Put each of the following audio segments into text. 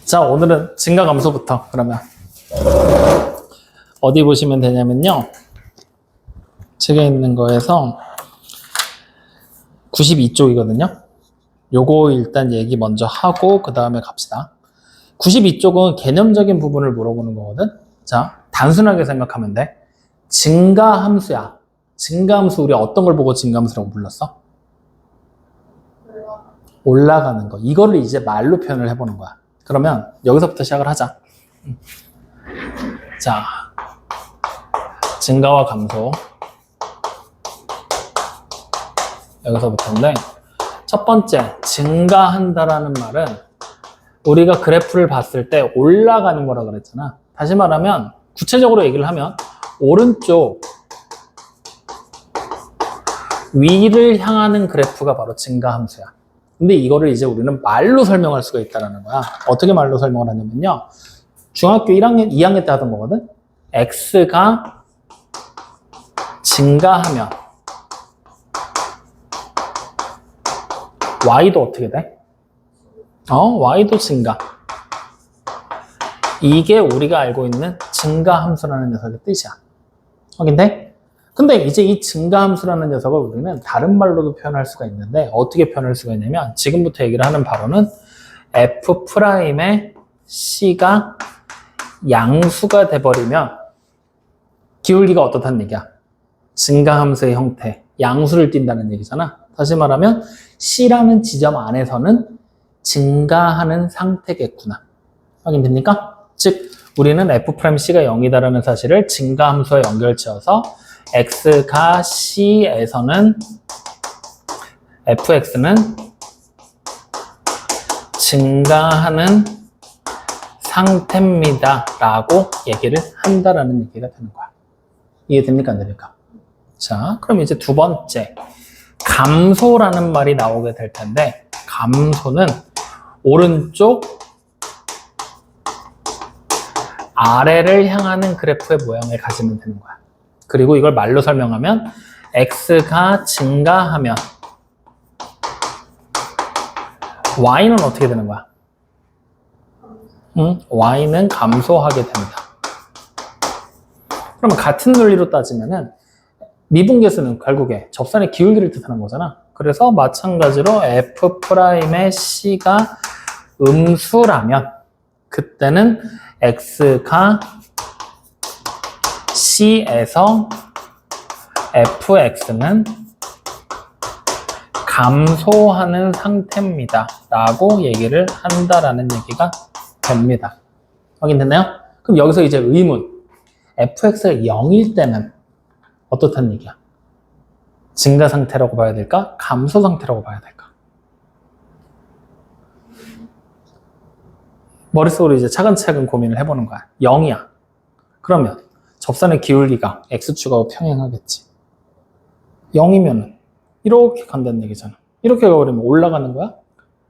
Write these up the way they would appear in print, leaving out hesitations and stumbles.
자, 오늘은 증가 감소부터 그러면 어디 보시면 되냐면요. 책에 있는 거에서 92쪽이거든요. 요거 일단 얘기 먼저 하고 그 다음에 갑시다. 92쪽은 개념적인 부분을 물어보는 거거든. 자, 단순하게 생각하면 돼. 증가함수야. 증가함수 우리 어떤 걸 보고 증가함수라고 불렀어? 올라가는 거. 이거를 이제 말로 표현을 해보는 거야. 그러면 여기서부터 시작을 하자. 자, 증가와 감소. 여기서부터인데, 첫 번째, 증가한다라는 말은 우리가 그래프를 봤을 때 올라가는 거라 그랬잖아. 다시 말하면, 구체적으로 얘기를 하면, 오른쪽 위를 향하는 그래프가 바로 증가함수야. 근데 이거를 이제 우리는 말로 설명할 수가 있다는 거야. 어떻게 말로 설명을 하냐면요. 중학교 1학년, 2학년 때 하던 거거든. X가 증가하면 Y도 어떻게 돼? Y도 증가. 이게 우리가 알고 있는 증가함수라는 녀석의 뜻이야. 확인돼? 근데 이제 이 증가함수라는 녀석을 우리는 다른 말로도 표현할 수가 있는데 어떻게 표현할 수가 있냐면 지금부터 얘기를 하는 바로는 F'의 C가 양수가 돼버리면 기울기가 어떻다는 얘기야? 증가함수의 형태, 양수를 띈다는 얘기잖아. 다시 말하면 C라는 지점 안에서는 증가하는 상태겠구나. 확인됩니까? 즉 우리는 F'C가 0이다라는 사실을 증가함수와 연결지어서 X가 C에서는 Fx는 증가하는 상태입니다 라고 얘기를 한다라는 얘기가 되는 거야. 이해됩니까? 안 됩니까? 자, 그럼 이제 두 번째 감소라는 말이 나오게 될 텐데 감소는 오른쪽 아래를 향하는 그래프의 모양을 가지면 되는 거야. 그리고 이걸 말로 설명하면 X가 증가하면 Y는 어떻게 되는 거야? Y는 감소하게 됩니다. 그러면 같은 논리로 따지면은 미분계수는 결국에 접선의 기울기를 뜻하는 거잖아. 그래서 마찬가지로 F'의 C가 음수라면 그때는 X가 C에서 Fx는 감소하는 상태입니다 라고 얘기를 한다라는 얘기가 됩니다. 확인됐나요? 그럼 여기서 이제 의문, Fx가 0일 때는 어떻다는 얘기야? 증가 상태라고 봐야 될까? 감소 상태라고 봐야 될까? 머릿속으로 이제 차근차근 고민을 해보는 거야. 0이야. 그러면 접선의 기울기가 X축하고 평행하겠지. 0이면 이렇게 간다는 얘기잖아. 이렇게 가버리면 올라가는 거야?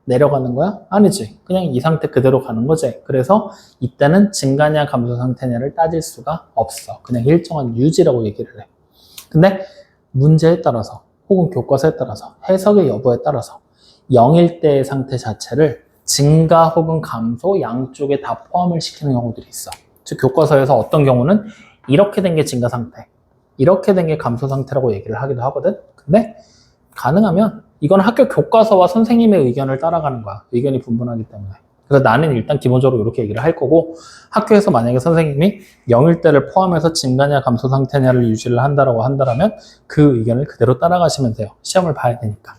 내려가는 거야? 아니지. 그냥 이 상태 그대로 가는 거지. 그래서 이때는 증가냐 감소 상태냐를 따질 수가 없어. 그냥 일정한 유지라고 얘기를 해. 근데 문제에 따라서 혹은 교과서에 따라서 해석의 여부에 따라서 0일 때의 상태 자체를 증가 혹은 감소 양쪽에 다 포함을 시키는 경우들이 있어. 즉 교과서에서 어떤 경우는 이렇게 된 게 증가 상태, 이렇게 된 게 감소 상태라고 얘기를 하기도 하거든. 근데 가능하면 이건 학교 교과서와 선생님의 의견을 따라가는 거야. 의견이 분분하기 때문에. 그래서 나는 일단 기본적으로 이렇게 얘기를 할 거고 학교에서 만약에 선생님이 0일 때를 포함해서 증가냐 감소 상태냐를 유지를 한다라고 한다면 그 의견을 그대로 따라가시면 돼요. 시험을 봐야 되니까.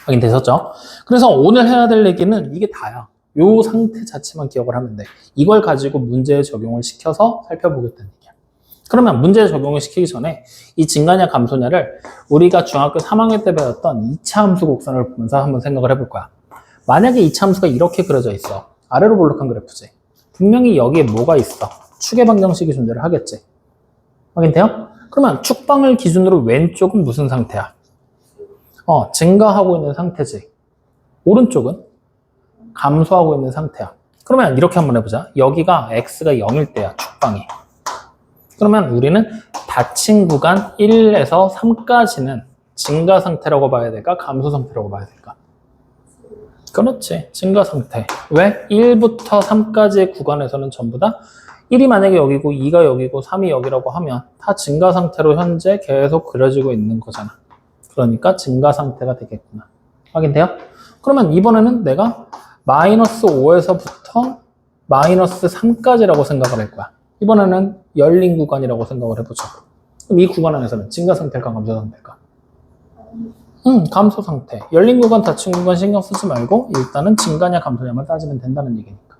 확인되셨죠? 그래서 오늘 해야 될 얘기는 이게 다야. 요 상태 자체만 기억을 하면 돼. 이걸 가지고 문제에 적용을 시켜서 살펴보겠다는 얘기야. 그러면 문제에 적용을 시키기 전에 이 증가냐 감소냐를 우리가 중학교 3학년 때 배웠던 2차 함수 곡선을 보면서 한번 생각을 해볼 거야. 만약에 2차 함수가 이렇게 그려져 있어. 아래로 볼록한 그래프지. 분명히 여기에 뭐가 있어. 축의 방정식이 존재를 하겠지. 확인돼요? 그러면 축방을 기준으로 왼쪽은 무슨 상태야? 증가하고 있는 상태지. 오른쪽은 감소하고 있는 상태야. 그러면 이렇게 한번 해보자. 여기가 x가 0일 때야, 축방이. 그러면 우리는 닫힌 구간 1에서 3까지는 증가 상태라고 봐야 될까? 감소 상태라고 봐야 될까? 그렇지. 증가 상태. 왜? 1부터 3까지의 구간에서는 전부 다 1이 만약에 여기고 2가 여기고 3이 여기라고 하면 다 증가 상태로 현재 계속 그려지고 있는 거잖아. 그러니까 증가 상태가 되겠구나. 확인돼요? 그러면 이번에는 내가 마이너스 5에서부터 마이너스 3까지라고 생각을 할 거야. 이번에는 열린 구간이라고 생각을 해보죠. 그럼 이 구간 안에서는 증가 상태일까 감소 상태일까? 감소 상태. 열린 구간, 닫힌 구간 신경 쓰지 말고 일단은 증가냐 감소냐만 따지면 된다는 얘기니까.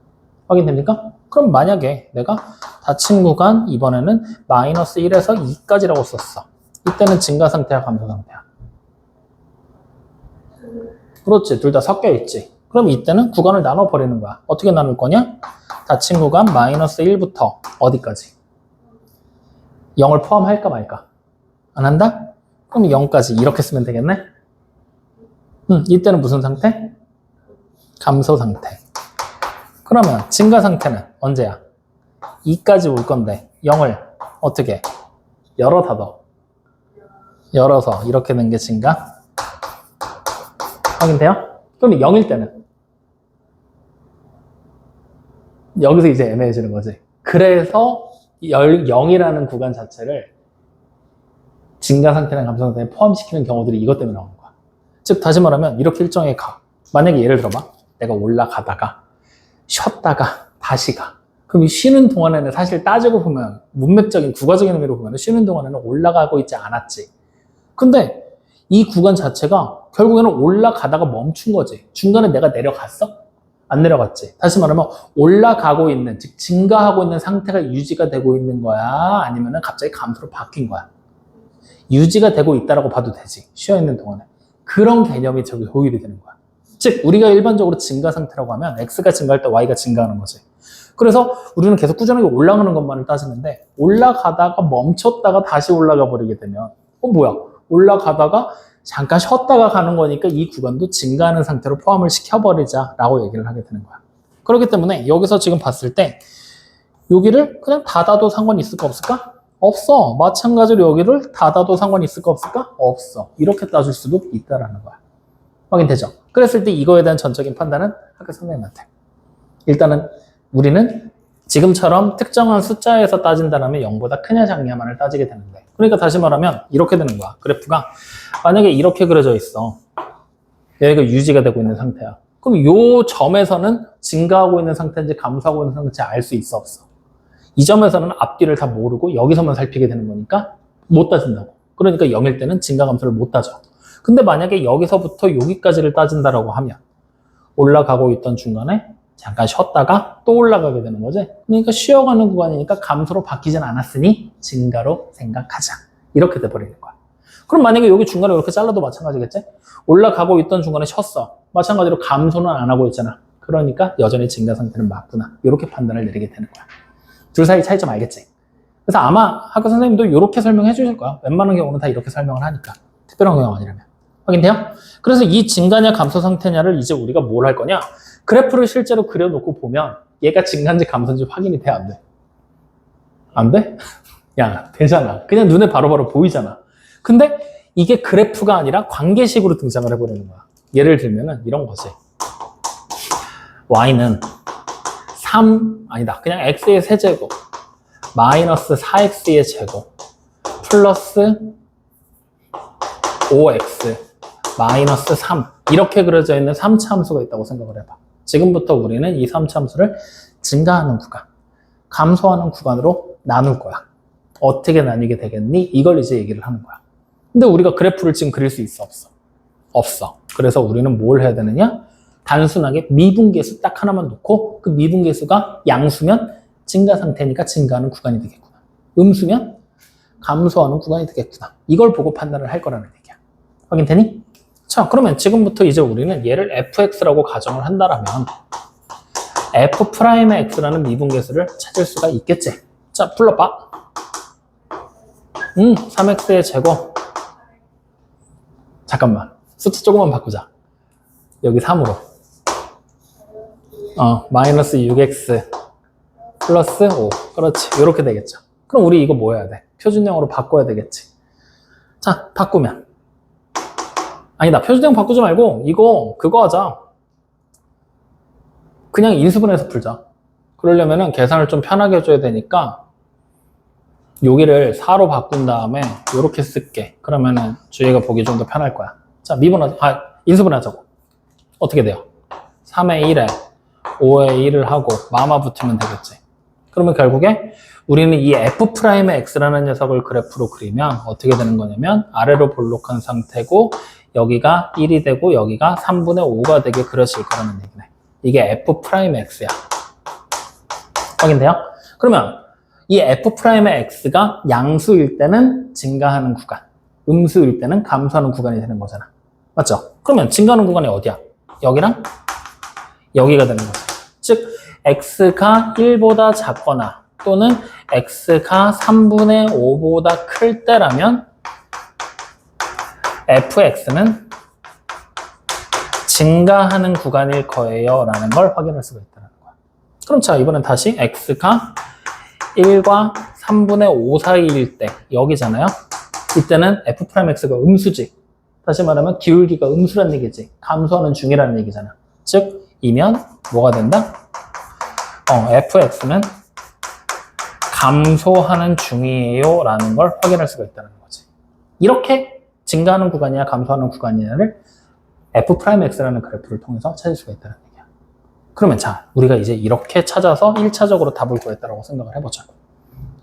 확인됩니까? 그럼 만약에 내가 닫힌 구간 이번에는 마이너스 1에서 2까지라고 썼어. 이때는 증가 상태야 감소 상태야? 그렇지. 둘 다 섞여 있지. 그럼 이때는 구간을 나눠버리는 거야. 어떻게 나눌 거냐? 닫힌 구간 마이너스 1부터 어디까지? 0을 포함할까 말까? 안 한다? 그럼 0까지 이렇게 쓰면 되겠네? 이때는 무슨 상태? 감소 상태. 그러면 증가 상태는 언제야? 2까지 올 건데 0을 어떻게? 열어 닫아. 열어서 이렇게 된 게 증가? 확인돼요? 그럼 0일 때는? 여기서 이제 애매해지는 거지. 그래서 0이라는 구간 자체를 증가 상태나 감소 상태에 포함시키는 경우들이 이것 때문에 나오는 거야. 즉 다시 말하면 이렇게 일정에 가. 만약에 예를 들어봐. 내가 올라가다가 쉬었다가 다시 가. 그럼 이 쉬는 동안에는 사실 따지고 보면 문맥적인 국어적인 의미로 보면 쉬는 동안에는 올라가고 있지 않았지. 근데 이 구간 자체가 결국에는 올라가다가 멈춘 거지. 중간에 내가 내려갔어? 안 내려갔지. 다시 말하면 올라가고 있는, 즉 증가하고 있는 상태가 유지가 되고 있는 거야? 아니면 갑자기 감소로 바뀐 거야? 유지가 되고 있다라고 봐도 되지. 쉬어있는 동안에. 그런 개념이 저기 호일이 되는 거야. 즉 우리가 일반적으로 증가 상태라고 하면 X가 증가할 때 Y가 증가하는 거지. 그래서 우리는 계속 꾸준하게 올라가는 것만을 따지는데 올라가다가 멈췄다가 다시 올라가 버리게 되면 뭐야? 올라가다가 잠깐 쉬었다가 가는 거니까 이 구간도 증가하는 상태로 포함을 시켜버리자라고 얘기를 하게 되는 거야. 그렇기 때문에 여기서 지금 봤을 때 여기를 그냥 닫아도 상관이 있을까 없을까? 없어. 마찬가지로 여기를 닫아도 상관이 있을까 없을까? 없어. 이렇게 따질 수도 있다라는 거야. 확인되죠? 그랬을 때 이거에 대한 전적인 판단은 학교 선생님한테. 일단은 우리는 지금처럼 특정한 숫자에서 따진다면 0보다 크냐 작냐만을 따지게 되는데, 그러니까 다시 말하면 이렇게 되는 거야. 그래프가 만약에 이렇게 그려져 있어. 여기가 유지가 되고 있는 상태야. 그럼 이 점에서는 증가하고 있는 상태인지 감소하고 있는 상태인지 알 수 있어 없어? 이 점에서는 앞뒤를 다 모르고 여기서만 살피게 되는 거니까 못 따진다고. 그러니까 0일 때는 증가 감소를 못 따져. 근데 만약에 여기서부터 여기까지를 따진다라고 하면 올라가고 있던 중간에 잠깐 쉬었다가 또 올라가게 되는 거지. 그러니까 쉬어가는 구간이니까 감소로 바뀌진 않았으니 증가로 생각하자. 이렇게 돼버리는 거야. 그럼 만약에 여기 중간에 이렇게 잘라도 마찬가지겠지? 올라가고 있던 중간에 쉬었어. 마찬가지로 감소는 안 하고 있잖아. 그러니까 여전히 증가 상태는 맞구나. 이렇게 판단을 내리게 되는 거야. 둘 사이 차이점 알겠지? 그래서 아마 학교 선생님도 이렇게 설명해 주실 거야. 웬만한 경우는 다 이렇게 설명을 하니까. 특별한 경우 아니라면. 확인돼요? 그래서 이 증가냐 감소 상태냐를 이제 우리가 뭘 할 거냐? 그래프를 실제로 그려놓고 보면 얘가 증가인지 감소인지 확인이 돼, 안 돼? 안 돼? 야, 되잖아. 그냥 눈에 바로바로 보이잖아. 근데 이게 그래프가 아니라 관계식으로 등장을 해버리는 거야. 예를 들면은 이런 거지. y는 3, 아니다. 그냥 x의 세제곱 마이너스 4x의 제곱 플러스 5x 마이너스 3 이렇게 그려져 있는 3차 함수가 있다고 생각을 해봐. 지금부터 우리는 이 3차 함수를 증가하는 구간, 감소하는 구간으로 나눌 거야. 어떻게 나뉘게 되겠니? 이걸 이제 얘기를 하는 거야. 근데 우리가 그래프를 지금 그릴 수 있어? 없어? 없어. 그래서 우리는 뭘 해야 되느냐? 단순하게 미분계수 딱 하나만 놓고 그 미분계수가 양수면 증가 상태니까 증가하는 구간이 되겠구나. 음수면 감소하는 구간이 되겠구나. 이걸 보고 판단을 할 거라는 얘기야. 확인되니? 자, 그러면 지금부터 이제 우리는 얘를 fx라고 가정을 한다라면 f'의 x라는 미분계수를 찾을 수가 있겠지. 자, 불러봐. 3x의 제곱. 잠깐만. 숫자 조금만 바꾸자. 여기 3으로. 마이너스 6x 플러스 5. 그렇지. 이렇게 되겠죠. 그럼 우리 이거 뭐 해야 돼? 표준형으로 바꿔야 되겠지. 자, 바꾸면. 아니다. 표준형 바꾸지 말고 이거 그거 하자. 그냥 인수분해해서 풀자. 그러려면은 계산을 좀 편하게 해줘야 되니까 여기를 4로 바꾼 다음에 이렇게 쓸게. 그러면은 주희가 보기 좀 더 편할 거야. 자, 인수분해하자고. 어떻게 돼요? 3의 1에 5의 1을 하고 마마 붙이면 되겠지. 그러면 결국에 우리는 이 F'의 X라는 녀석을 그래프로 그리면 어떻게 되는 거냐면 아래로 볼록한 상태고 여기가 1이 되고 여기가 3분의 5가 되게 그려질 거라는 얘기네. 이게 F'의 X야. 확인돼요? 그러면 이 F'의 X가 양수일 때는 증가하는 구간, 음수일 때는 감소하는 구간이 되는 거잖아. 맞죠? 그러면 증가하는 구간이 어디야? 여기랑 여기가 되는 거죠. 즉 X가 1보다 작거나 또는 X가 3분의 5보다 클 때라면 fx는 증가하는 구간일 거예요 라는 걸 확인할 수가 있다는 거야. 그럼 자, 이번엔 다시 x가 1과 3분의 5 사이일 때 여기잖아요. 이때는 f'x가 음수지. 다시 말하면 기울기가 음수란 얘기지. 감소하는 중이라는 얘기잖아. 즉 이면 뭐가 된다? fx는 감소하는 중이에요 라는 걸 확인할 수가 있다는 거지. 이렇게 증가하는 구간이냐 감소하는 구간이냐를 f'x라는 그래프를 통해서 찾을 수가 있다는 얘기야. 그러면 자, 우리가 이제 이렇게 찾아서 1차적으로 답을 구했다고 생각을 해보자.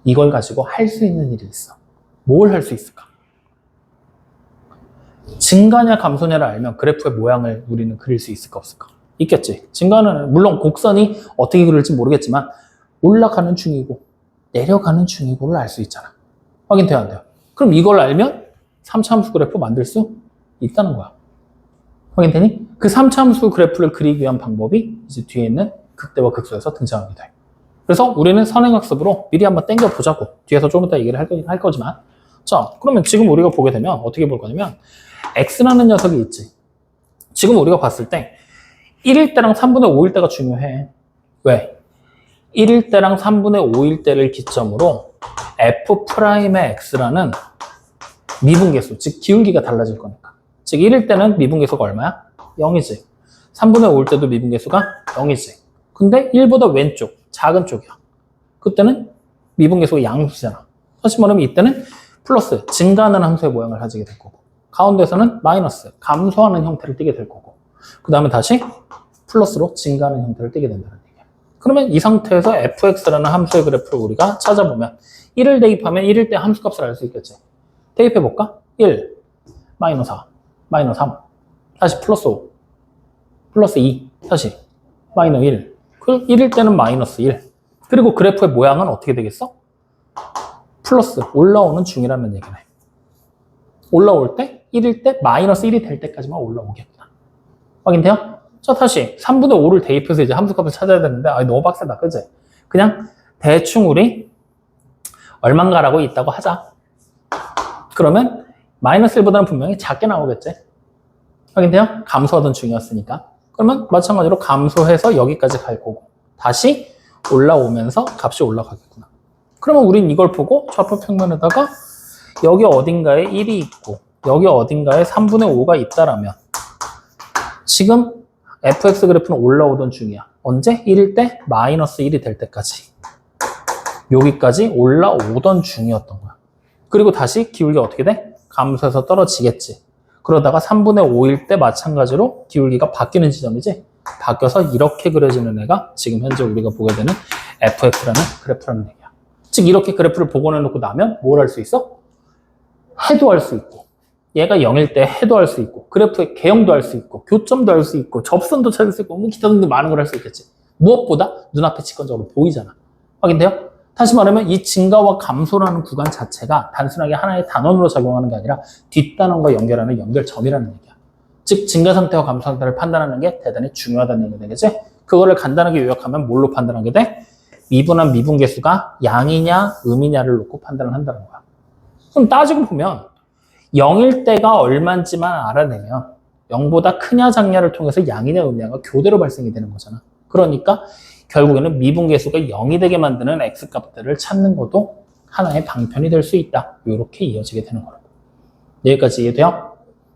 이걸 가지고 할 수 있는 일이 있어. 뭘 할 수 있을까? 증가냐 감소냐를 알면 그래프의 모양을 우리는 그릴 수 있을까 없을까? 있겠지. 증가는 물론 곡선이 어떻게 그릴지 모르겠지만 올라가는 중이고 내려가는 중이고를 알 수 있잖아. 확인돼야 안 돼요? 그럼 이걸 알면 3차 함수 그래프 만들 수 있다는 거야. 확인되니? 그 3차 함수 그래프를 그리기 위한 방법이 이제 뒤에 있는 극대와 극소에서 등장하게 돼. 그래서 우리는 선행학습으로 미리 한번 땡겨보자고. 뒤에서 좀 이따 얘기를 할 거지만. 자, 그러면 지금 우리가 보게 되면 어떻게 볼 거냐면 x라는 녀석이 있지. 지금 우리가 봤을 때 1일 때랑 3분의 5일 때가 중요해. 왜? 1일 때랑 3분의 5일 때를 기점으로 f'의 x라는 미분계수, 즉 기울기가 달라질 거니까. 즉 1일 때는 미분계수가 얼마야? 0이지. 3분의 5일 때도 미분계수가 0이지. 근데 1보다 왼쪽, 작은 쪽이야. 그때는 미분계수가 양수잖아. 다시 말하면 이때는 플러스, 증가하는 함수의 모양을 가지게 될 거고, 가운데서는 마이너스, 감소하는 형태를 띠게 될 거고, 그 다음에 다시 플러스로 증가하는 형태를 띠게 된다는 얘기야. 그러면 이 상태에서 fx라는 함수의 그래프를 우리가 찾아보면 1을 대입하면 1일 때 함수값을 알 수 있겠지. 대입해볼까? 1, 마이너스 4, 마이너스 3, 다시 플러스 5, 플러스 2, 다시 마이너스 1. 1일 때는 마이너스 1. 그리고 그래프의 모양은 어떻게 되겠어? 플러스, 올라오는 중이라는 얘기네. 올라올 때, 1일 때, 마이너스 1이 될 때까지만 올라오겠구나. 확인돼요? 자, 다시 3분의 5를 대입해서 이제 함수값을 찾아야 되는데, 너무 빡세다, 그지? 그냥 대충 우리 얼만가라고 있다고 하자. 그러면 마이너스 1보다는 분명히 작게 나오겠지? 확인돼요? 감소하던 중이었으니까. 그러면 마찬가지로 감소해서 여기까지 갈 거고, 다시 올라오면서 값이 올라가겠구나. 그러면 우린 이걸 보고 좌표 평면에다가 여기 어딘가에 1이 있고 여기 어딘가에 3분의 5가 있다라면 지금 fx 그래프는 올라오던 중이야. 언제? 1일 때 마이너스 1이 될 때까지 여기까지 올라오던 중이었던 거야. 그리고 다시 기울기가 어떻게 돼? 감소해서 떨어지겠지. 그러다가 3분의 5일 때 마찬가지로 기울기가 바뀌는 지점이지. 바뀌어서 이렇게 그려지는 애가 지금 현재 우리가 보게 되는 fx라는 그래프라는 얘기야. 즉 이렇게 그래프를 복원해놓고 나면 뭘 할 수 있어? 해도 할 수 있고 얘가 0일 때 해도 할 수 있고 그래프의 개형도 할 수 있고 교점도 할 수 있고 접선도 찾을 수 있고 기타 등등 많은 걸 할 수 있겠지. 무엇보다 눈앞에 직관적으로 보이잖아. 확인돼요? 다시 말하면 이 증가와 감소라는 구간 자체가 단순하게 하나의 단원으로 작용하는 게 아니라 뒷단원과 연결하는 연결점이라는 얘기야. 즉 증가 상태와 감소 상태를 판단하는 게 대단히 중요하다는 얘기가 되겠지. 그거를 간단하게 요약하면 뭘로 판단하게 돼? 미분한 미분계수가 양이냐 음이냐를 놓고 판단을 한다는 거야. 그럼 따지고 보면 0일 때가 얼마인지만 알아내면 0보다 크냐 작냐를 통해서 양이냐 음이냐가 교대로 발생이 되는 거잖아. 그러니까 결국에는 미분계수가 0이 되게 만드는 x값들을 찾는 것도 하나의 방편이 될 수 있다. 이렇게 이어지게 되는 거라고. 여기까지 이해돼요?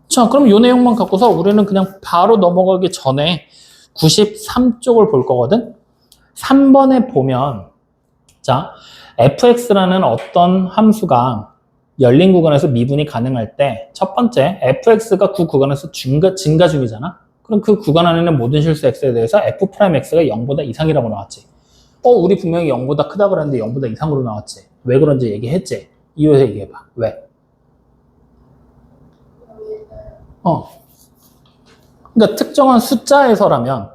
자, 그럼 이 내용만 갖고서 우리는 그냥 바로 넘어가기 전에 93쪽을 볼 거거든. 3번에 보면 자, fx라는 어떤 함수가 열린 구간에서 미분이 가능할 때 첫 번째, fx가 그 구간에서 증가 중이잖아. 그럼 그 구간 안에는 모든 실수 x에 대해서 f'x가 0보다 이상이라고 나왔지. 우리 분명히 0보다 크다 그랬는데 0보다 이상으로 나왔지. 왜 그런지 얘기했지. 이유에서 얘기해봐. 왜? 그러니까 특정한 숫자에서라면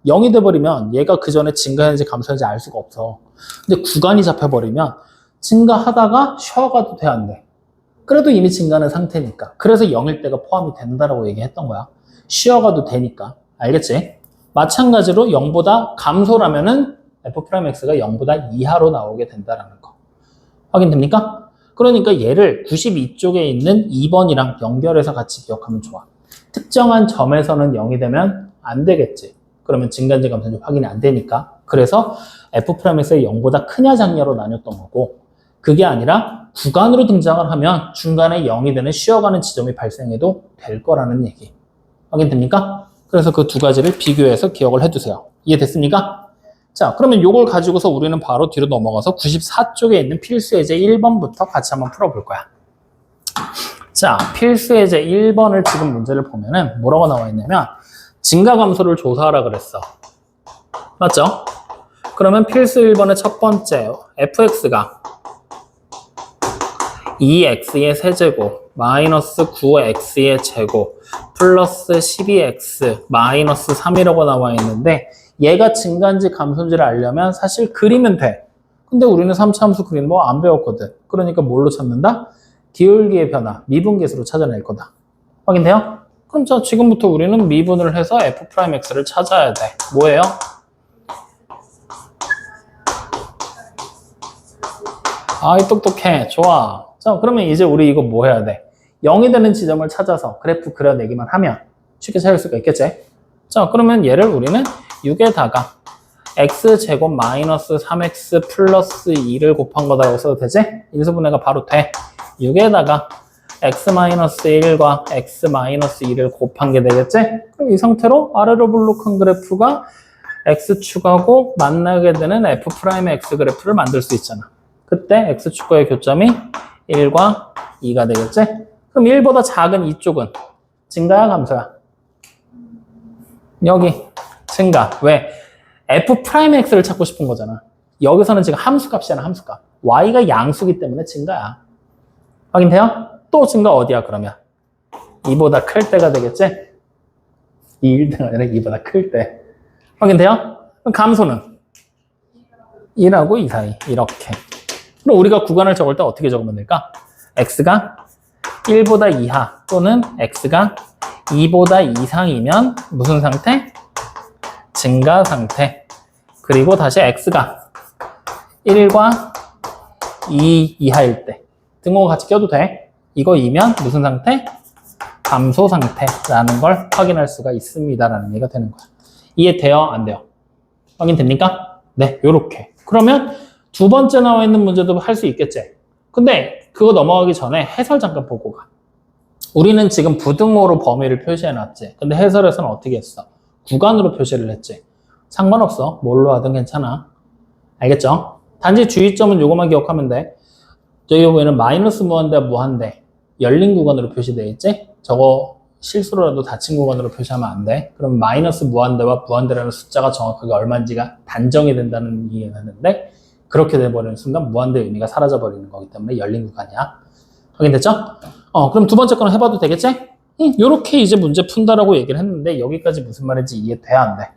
0이 돼버리면 얘가 그 전에 증가했는지 감소했는지 알 수가 없어. 근데 구간이 잡혀버리면 증가하다가 쉬어가도 돼, 안 돼? 그래도 이미 증가하는 상태니까. 그래서 0일 때가 포함이 된다라고 얘기했던 거야. 쉬어가도 되니까. 알겠지? 마찬가지로 0보다 감소라면은 f'x가 0보다 이하로 나오게 된다라는 거. 확인됩니까? 그러니까 얘를 92쪽에 있는 2번이랑 연결해서 같이 기억하면 좋아. 특정한 점에서는 0이 되면 안 되겠지. 그러면 증가인지 감소인지 확인이 안 되니까. 그래서 f'x가 0보다 크냐 작냐로 나뉘었던 거고, 그게 아니라 구간으로 등장을 하면 중간에 0이 되는 쉬어가는 지점이 발생해도 될 거라는 얘기. 확인됩니까? 그래서 그 두 가지를 비교해서 기억을 해두세요. 이해됐습니까? 자, 그러면 이걸 가지고서 우리는 바로 뒤로 넘어가서 94쪽에 있는 필수 예제 1번부터 같이 한번 풀어볼 거야. 자, 필수 예제 1번을 지금 문제를 보면은 뭐라고 나와 있냐면 증가 감소를 조사하라 그랬어. 맞죠? 그러면 필수 1번의 첫 번째 fx가 2x의 세제곱 마이너스 9x의 제곱 플러스 12x 마이너스 3이라고 나와 있는데 얘가 증가인지 감소인지를 알려면 사실 그리면 돼. 근데 우리는 3차 함수 그리는 거 안 배웠거든. 그러니까 뭘로 찾는다? 기울기의 변화, 미분계수로 찾아낼 거다. 확인돼요? 그럼 자, 지금부터 우리는 미분을 해서 f'x를 찾아야 돼. 뭐예요? 아이, 똑똑해. 좋아. 자, 그러면 이제 우리 이거 뭐 해야 돼? 0이 되는 지점을 찾아서 그래프 그려내기만 하면 쉽게 찾을 수가 있겠지? 자, 그러면 얘를 우리는 6에다가 x제곱 마이너스 3x 플러스 2를 곱한 거다라고 써도 되지? 인수분해가 바로 돼. 6에다가 x 마이너스 1과 x 마이너스 2를 곱한 게 되겠지? 그럼 이 상태로 아래로 블록한 그래프가 x축하고 만나게 되는 f'x 그래프를 만들 수 있잖아. 그때 x축과의 교점이 1과 2가 되겠지? 그럼 1보다 작은 이쪽은 증가야 감소야? 여기 증가. 왜? f'x를 찾고 싶은 거잖아. 여기서는 지금 함수값이잖아, 함수값. y가 양수기 때문에 증가야. 확인돼요? 또 증가 어디야 그러면? 2보다 클 때가 되겠지? 2일 때가 아니라 2보다 클 때. 확인돼요? 그럼 감소는? 1하고 2 사이. 이렇게. 그럼 우리가 구간을 적을 때 어떻게 적으면 될까? x가 1보다 이하 또는 x가 2보다 이상이면 무슨 상태? 증가 상태. 그리고 다시 x가 1과 2 이하일 때. 등호 같이 껴도 돼. 이거 2면 무슨 상태? 감소 상태라는 걸 확인할 수가 있습니다라는 얘기가 되는 거야. 이해돼요? 안 돼요? 확인됩니까? 네, 요렇게. 그러면 두 번째 나와 있는 문제도 할 수 있겠지? 근데 그거 넘어가기 전에 해설 잠깐 보고 가. 우리는 지금 부등호로 범위를 표시해놨지. 근데 해설에서는 어떻게 했어? 구간으로 표시를 했지. 상관없어. 뭘로 하든 괜찮아. 알겠죠? 단지 주의점은 요것만 기억하면 돼. 저기 보면은 마이너스 무한대, 무한대 열린 구간으로 표시되어 있지? 저거 실수로라도 닫힌 구간으로 표시하면 안 돼. 그럼 마이너스 무한대와 무한대라는 숫자가 정확하게 얼마인지가 단정이 된다는 얘기가 하는데 그렇게 돼버리는 순간 무한대의 의미가 사라져버리는 거기 때문에 열린 구간이야. 확인됐죠? 그럼 두 번째 거는 해봐도 되겠지? 요렇게 이제 문제 푼다라고 얘기를 했는데 여기까지 무슨 말인지 이해돼? 안 돼?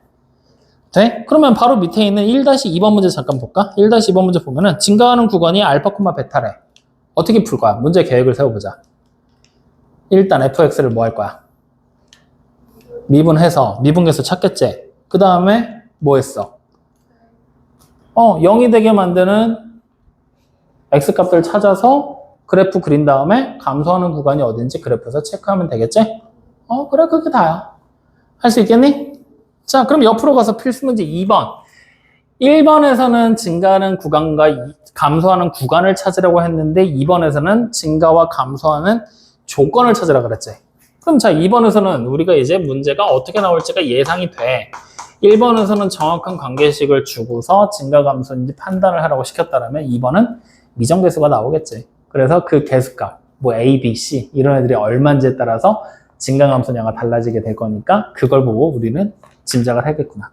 돼? 그러면 바로 밑에 있는 1-2번 문제 잠깐 볼까? 1-2번 문제 보면은 증가하는 구간이 알파, 베타래. 어떻게 풀 거야? 문제 계획을 세워보자. 일단 fx를 뭐 할 거야? 미분해서 미분계수 찾겠지? 그 다음에 뭐 했어? 0이 되게 만드는 x값들 찾아서 그래프 그린 다음에 감소하는 구간이 어딘지 그래프에서 체크하면 되겠지? 그래, 그게 다야. 할 수 있겠니? 자, 그럼 옆으로 가서 필수 문제 2번. 1번에서는 증가하는 구간과 감소하는 구간을 찾으려고 했는데 2번에서는 증가와 감소하는 조건을 찾으라고 그랬지. 그럼 자, 2번에서는 우리가 이제 문제가 어떻게 나올지가 예상이 돼. 1번에서는 정확한 관계식을 주고서 증가 감소인지 판단을 하라고 시켰다면 2번은 미정계수가 나오겠지. 그래서 그 계수값, 뭐 A, B, C 이런 애들이 얼마인지에 따라서 증가 감소냐가 달라지게 될 거니까 그걸 보고 우리는 짐작을 하겠구나.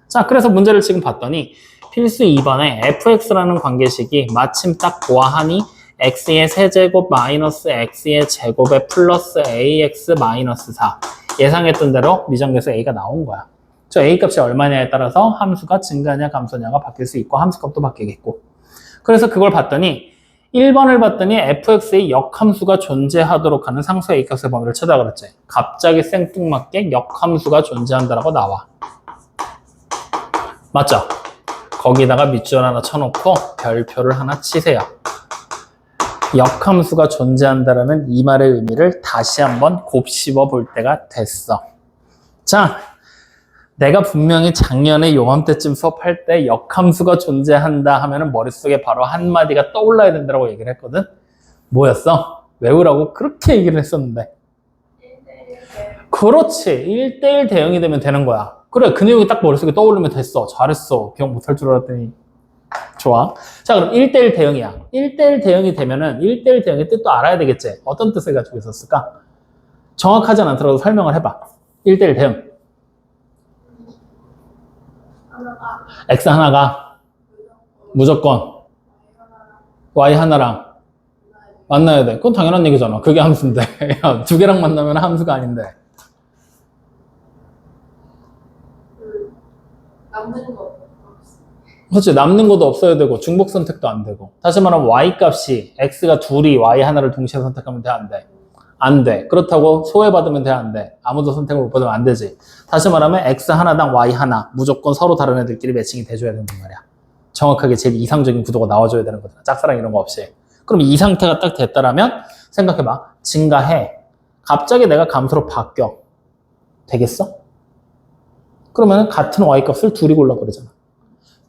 자, 그래서 문제를 지금 봤더니 필수 2번에 fx라는 관계식이 마침 딱 보아하니 x의 세제곱 마이너스 x의 제곱에 플러스 ax 마이너스 4 예상했던 대로 미정계수 a가 나온 거야. 저 a 값이 얼마냐에 따라서 함수가 증가냐 감소냐가 바뀔 수 있고 함수값도 바뀌겠고. 그래서 그걸 봤더니 1번을 봤더니 fx의 역함수가 존재하도록 하는 상수 a 값의 범위를 찾아 그랬지. 갑자기 생뚱맞게 역함수가 존재한다라고 나와. 맞죠? 거기다가 밑줄 하나 쳐놓고 별표를 하나 치세요. 역함수가 존재한다라는 이 말의 의미를 다시 한번 곱씹어 볼 때가 됐어. 자, 내가 분명히 작년에 요맘때쯤 수업할 때 역함수가 존재한다 하면은 머릿속에 바로 한마디가 떠올라야 된다고 얘기를 했거든. 뭐였어? 외우라고 그렇게 얘기를 했었는데. 1:1 그렇지. 1:1 대응이 되면 되는 거야. 그래, 그 내용이 딱 머릿속에 떠오르면 됐어. 잘했어. 기억 못할 줄 알았더니. 좋아. 자, 그럼 1:1 대응이야. 1:1 대응이 되면은 1:1 대응의 뜻도 알아야 되겠지. 어떤 뜻을 가지고 있었을까? 정확하지 않더라도 설명을 해봐. 1:1 대응. X 하나가 무조건 Y 하나랑 만나야 돼. 그건 당연한 얘기잖아. 그게 함수인데. 야, 두 개랑 만나면 함수가 아닌데. 남는 거 그렇지. 남는 것도 없어야 되고 중복 선택도 안 되고. 다시 말하면 Y 값이 X가 둘이 Y 하나를 동시에 선택하면 돼? 안 돼? 안 돼. 그렇다고 소외받으면 돼? 안 돼? 아무도 선택을 못 받으면 안 되지. 다시 말하면 X 하나당 Y 하나 무조건 서로 다른 애들끼리 매칭이 돼줘야 된단 말이야. 정확하게 제일 이상적인 구도가 나와줘야 되는 거잖아. 짝사랑 이런 거 없이. 그럼 이 상태가 딱 됐다라면 생각해봐. 증가해. 갑자기 내가 감소로 바뀌어. 되겠어? 그러면 같은 Y값을 둘이 골라버리잖아.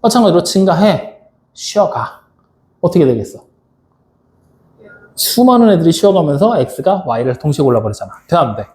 마찬가지로 증가해. 쉬어가. 어떻게 되겠어? 수많은 애들이 쉬어가면서 X가 Y를 동시에 골라버리잖아. 돼? 안 돼?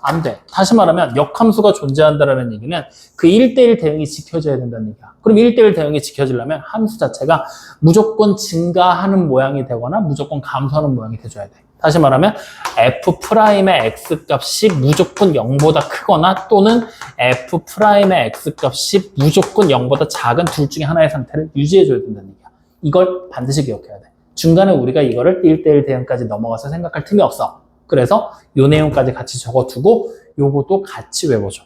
안 돼. 다시 말하면 역함수가 존재한다는 얘기는 그 1:1 대응이 지켜져야 된다는 얘기야. 그럼 1:1 대응이 지켜지려면 함수 자체가 무조건 증가하는 모양이 되거나 무조건 감소하는 모양이 돼줘야 돼. 다시 말하면 F'의 X값이 무조건 0보다 크거나 또는 F'의 X값이 무조건 0보다 작은 둘 중에 하나의 상태를 유지해줘야 된다는 얘기야. 이걸 반드시 기억해야 돼. 중간에 우리가 이거를 1:1 대응까지 넘어가서 생각할 틈이 없어. 그래서 요 내용까지 같이 적어두고 요것도 같이 외워줘.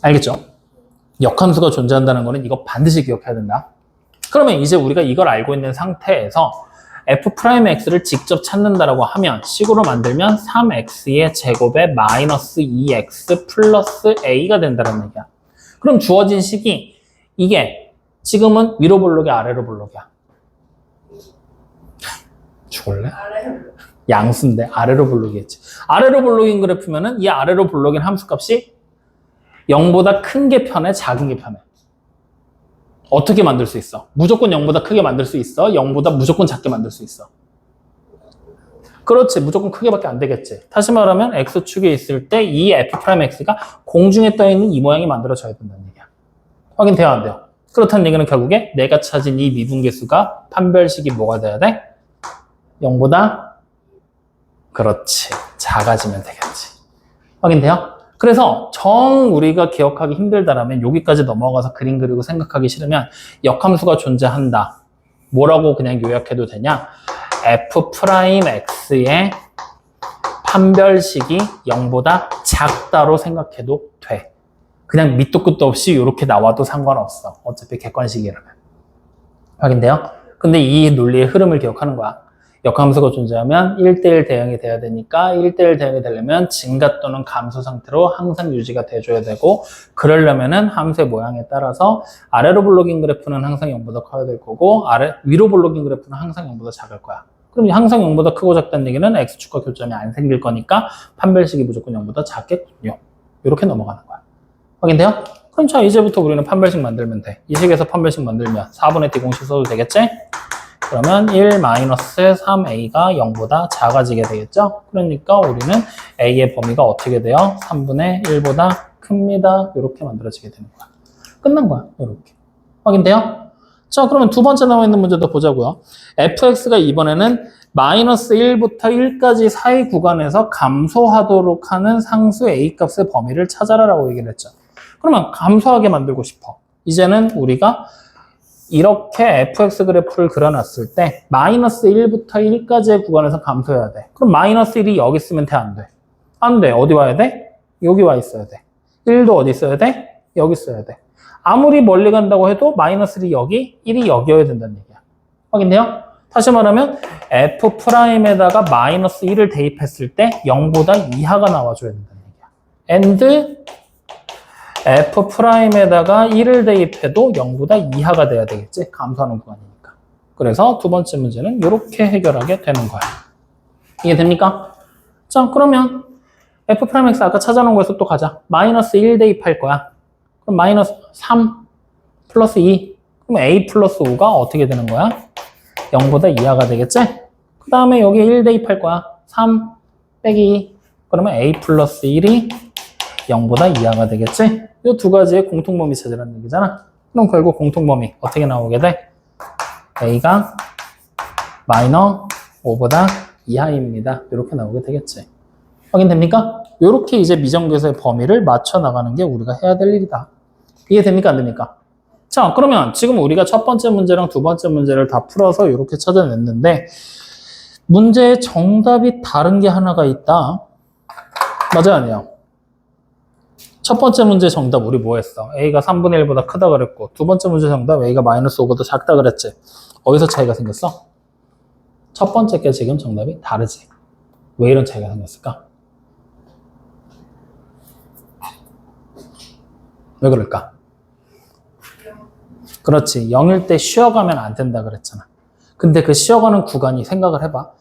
알겠죠? 역함수가 존재한다는 거는 이거 반드시 기억해야 된다. 그러면 이제 우리가 이걸 알고 있는 상태에서 F'X를 직접 찾는다라고 하면 식으로 만들면 3X의 제곱에 마이너스 2X 플러스 A가 된다는 얘기야. 그럼 주어진 식이 이게 지금은 위로 볼록이 아래로 볼록이야. 죽을래? 양수인데 아래로 볼록이겠지. 아래로 볼록인 그래프면은 이 아래로 볼록인 함수값이 0보다 큰 게 편해, 작은 게 편해? 어떻게 만들 수 있어? 무조건 0보다 크게 만들 수 있어? 0보다 무조건 작게 만들 수 있어? 그렇지. 무조건 크게밖에 안 되겠지. 다시 말하면 X축에 있을 때 이 F'X가 공중에 떠있는 이 모양이 만들어져야 된다는 얘기야. 확인돼야 안 돼요? 그렇다는 얘기는 결국에 내가 찾은 이 미분계수가 판별식이 뭐가 돼야 돼? 0보다 그렇지. 작아지면 되겠지. 확인돼요? 그래서 정 우리가 기억하기 힘들다라면 여기까지 넘어가서 그림 그리고 생각하기 싫으면 역함수가 존재한다. 뭐라고 그냥 요약해도 되냐? F'X의 판별식이 0보다 작다로 생각해도 돼. 그냥 밑도 끝도 없이 이렇게 나와도 상관없어. 어차피 객관식이라면. 확인돼요? 근데 이 논리의 흐름을 기억하는 거야. 역함수가 존재하면 1:1 대응이 돼야 되니까 1:1 대응이 되려면 증가 또는 감소 상태로 항상 유지가 돼줘야 되고 그러려면은 함수의 모양에 따라서 아래로 볼록인 그래프는 항상 0보다 커야 될 거고 위로 볼록인 그래프는 항상 0보다 작을 거야. 그럼 항상 0보다 크고 작다는 얘기는 X축과 교점이 안 생길 거니까 판별식이 무조건 0보다 작겠군요. 이렇게 넘어가는 거야. 확인돼요? 그럼 자 이제부터 우리는 판별식 만들면 돼. 이 식에서 판별식 만들면 4분의 D 공식 써도 되겠지? 그러면 1-3a가 0보다 작아지게 되겠죠? 그러니까 우리는 a의 범위가 어떻게 돼요? 3분의 1보다 큽니다. 이렇게 만들어지게 되는 거야. 끝난 거야. 이렇게. 확인돼요? 자, 그러면 두 번째 나와 있는 문제도 보자고요. fx가 이번에는 -1부터 1까지 사이 구간에서 감소하도록 하는 상수 a 값의 범위를 찾아라라고 얘기를 했죠. 그러면 감소하게 만들고 싶어. 이제는 우리가 이렇게 fx 그래프를 그려놨을 때 -1부터 1까지의 구간에서 감소해야 돼. 그럼 -1이 여기 있으면 돼? 안 돼? 안 돼. 어디 와야 돼? 여기 와 있어야 돼. 1도 어디 있어야 돼? 여기 있어야 돼. 아무리 멀리 간다고 해도 -1이 여기, 1이 여기여야 된다는 얘기야. 확인돼요? 다시 말하면 f'에다가 -1을 대입했을 때 0보다 이하가 나와줘야 된다는 얘기야. and f'에다가 1을 대입해도 0보다 이하가 돼야 되겠지? 감소하는 구간이니까. 그래서 두 번째 문제는 이렇게 해결하게 되는 거야. 이해 됩니까? 자, 그러면 f'x 아까 찾아놓은 거에서 또 가자. -1 대입할 거야. 그럼 -3 플러스 2. 그럼 a 플러스 5가 어떻게 되는 거야? 0보다 이하가 되겠지? 그 다음에 여기 1 대입할 거야. 3 빼기 2. 그러면 a 플러스 1이 0보다 이하가 되겠지? 이 두 가지의 공통범위 찾으라는 얘기잖아. 그럼 결국 공통범위 어떻게 나오게 돼? a가 -5보다 이하입니다. 이렇게 나오게 되겠지. 확인됩니까? 이렇게 이제 미정계수의 범위를 맞춰 나가는 게 우리가 해야 될 일이다. 이해됩니까? 안 됩니까? 자, 그러면 지금 우리가 첫 번째 문제랑 두 번째 문제를 다 풀어서 이렇게 찾아냈는데 문제의 정답이 다른 게 하나가 있다. 맞아요, 아니에요? 첫 번째 문제 정답 우리 뭐 했어? a가 3분의 1보다 크다 그랬고 두 번째 문제 정답 a가 -5보다 작다 그랬지. 어디서 차이가 생겼어? 첫 번째 게 지금 정답이 다르지. 왜 이런 차이가 생겼을까? 왜 그럴까? 그렇지. 0일 때 쉬어가면 안 된다 그랬잖아. 근데 그 쉬어가는 구간이 생각을 해봐.